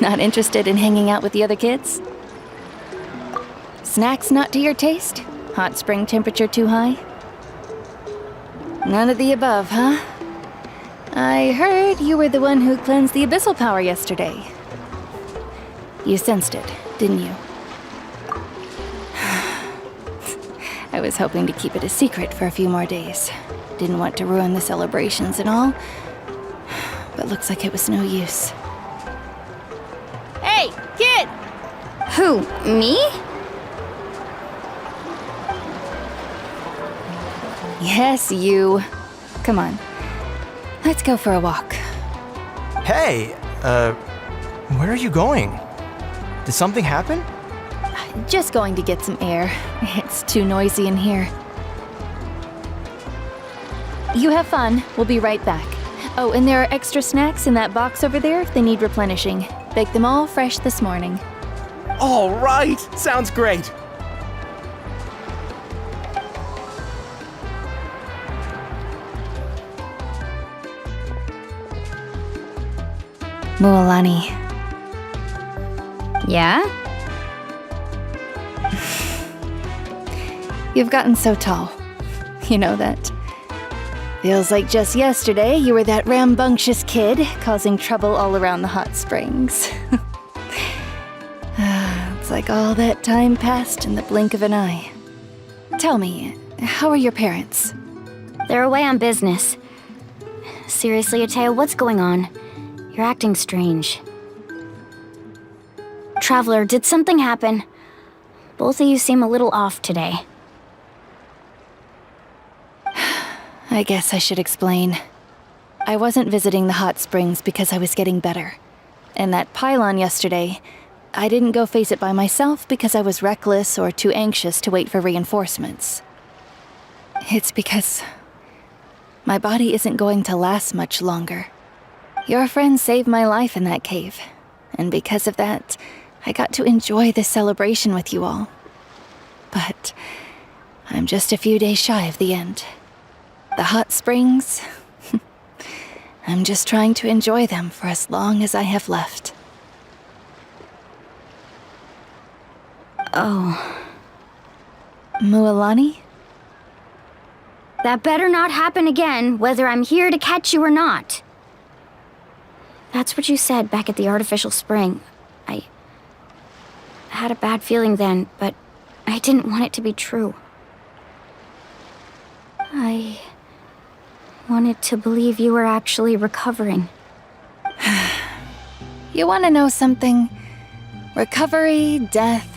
Not interested in hanging out with the other kids? Snacks not to your taste? Hot spring temperature too high? None of the above, huh? I heard you were the one who cleansed the abyssal power yesterday. You sensed it, didn't you? I was hoping to keep it a secret for a few more days. Didn't want to ruin the celebrations and all, but looks like it was no use. Hey, kid! Who, me? Yes, you. Come on. Let's go for a walk. Hey, where are you going? Did something happen? Just going to get some air. It's too noisy in here. You have fun. We'll be right back. Oh, and there are extra snacks in that box over there if they need replenishing. Baked them all fresh this morning. All right! Sounds great! Mualani. Yeah? You've gotten so tall. You know that. Feels like just yesterday you were that rambunctious kid causing trouble all around the hot springs. It's like all that time passed in the blink of an eye. Tell me, how are your parents? They're away on business. Seriously, Atea, what's going on? You're acting strange. Traveler, did something happen? Both of you seem a little off today. I guess I should explain. I wasn't visiting the hot springs because I was getting better. And that pylon yesterday, I didn't go face it by myself because I was reckless or too anxious to wait for reinforcements. It's because my body isn't going to last much longer. Your friend saved my life in that cave, and because of that, I got to enjoy this celebration with you all. But I'm just a few days shy of the end. The hot springs, I'm just trying to enjoy them for as long as I have left. Oh. Mualani? That better not happen again, whether I'm here to catch you or not. That's what you said back at the artificial spring. I had a bad feeling then, but I didn't want it to be true. I wanted to believe you were actually recovering. You want to know something? Recovery, death,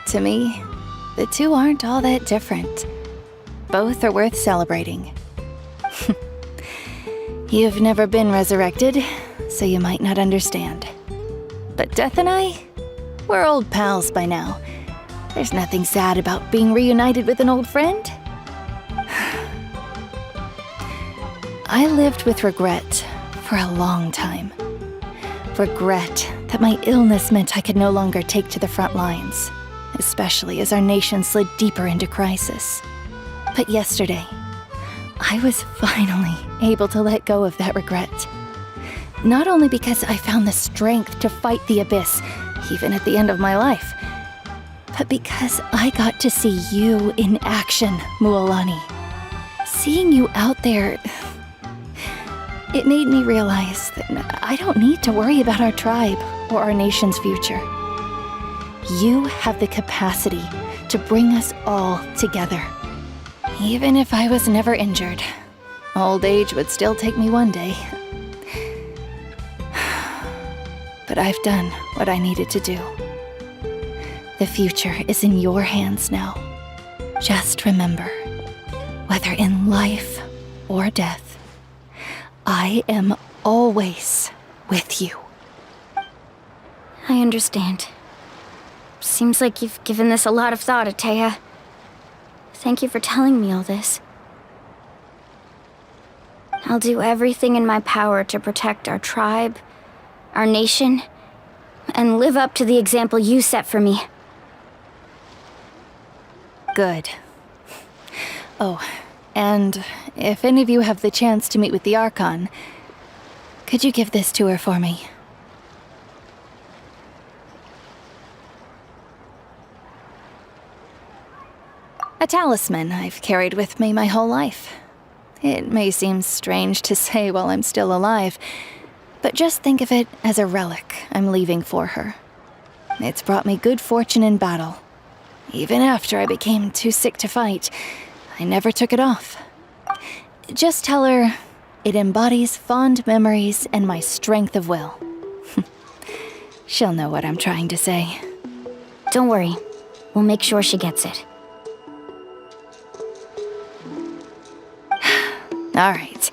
to me, the two aren't all that different. Both are worth celebrating. You've never been resurrected, so you might not understand. But Death and I, we're old pals by now. There's nothing sad about being reunited with an old friend. I lived with regret for a long time. Regret that my illness meant I could no longer take to the front lines, especially as our nation slid deeper into crisis. But yesterday, I was finally able to let go of that regret. Not only because I found the strength to fight the abyss, even at the end of my life, but because I got to see you in action, Mualani. Seeing you out there, it made me realize that I don't need to worry about our tribe or our nation's future. You have the capacity to bring us all together. Even if I was never injured, old age would still take me one day. But I've done what I needed to do. The future is in your hands now. Just remember, whether in life or death, I am always with you. I understand. Seems like you've given this a lot of thought, Atea. Thank you for telling me all this. I'll do everything in my power to protect our tribe, our nation, and live up to the example you set for me. Good. Oh, and if any of you have the chance to meet with the Archon, could you give this to her for me? A talisman I've carried with me my whole life. It may seem strange to say while I'm still alive, but just think of it as a relic I'm leaving for her. It's brought me good fortune in battle. Even after I became too sick to fight, I never took it off. Just tell her it embodies fond memories and my strength of will. She'll know what I'm trying to say. Don't worry. We'll make sure she gets it. All right.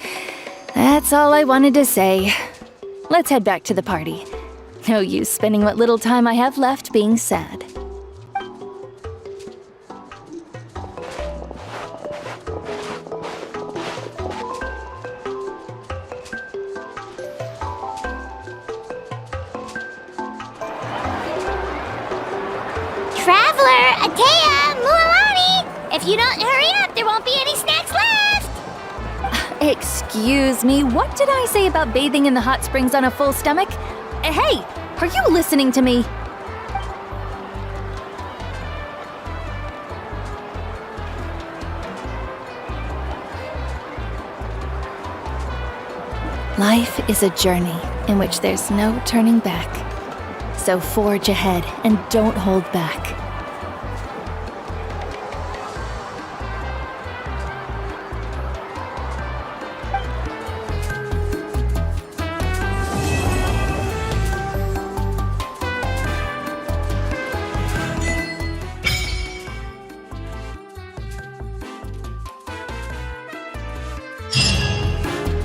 That's all I wanted to say. Let's head back to the party. No use spending what little time I have left being sad. Traveler, Atea, Mualani! If you don't hurry up, there won't be any snacks left! Excuse me, what did I say about bathing in the hot springs on a full stomach? Hey, are you listening to me? Life is a journey in which there's no turning back. So forge ahead and don't hold back.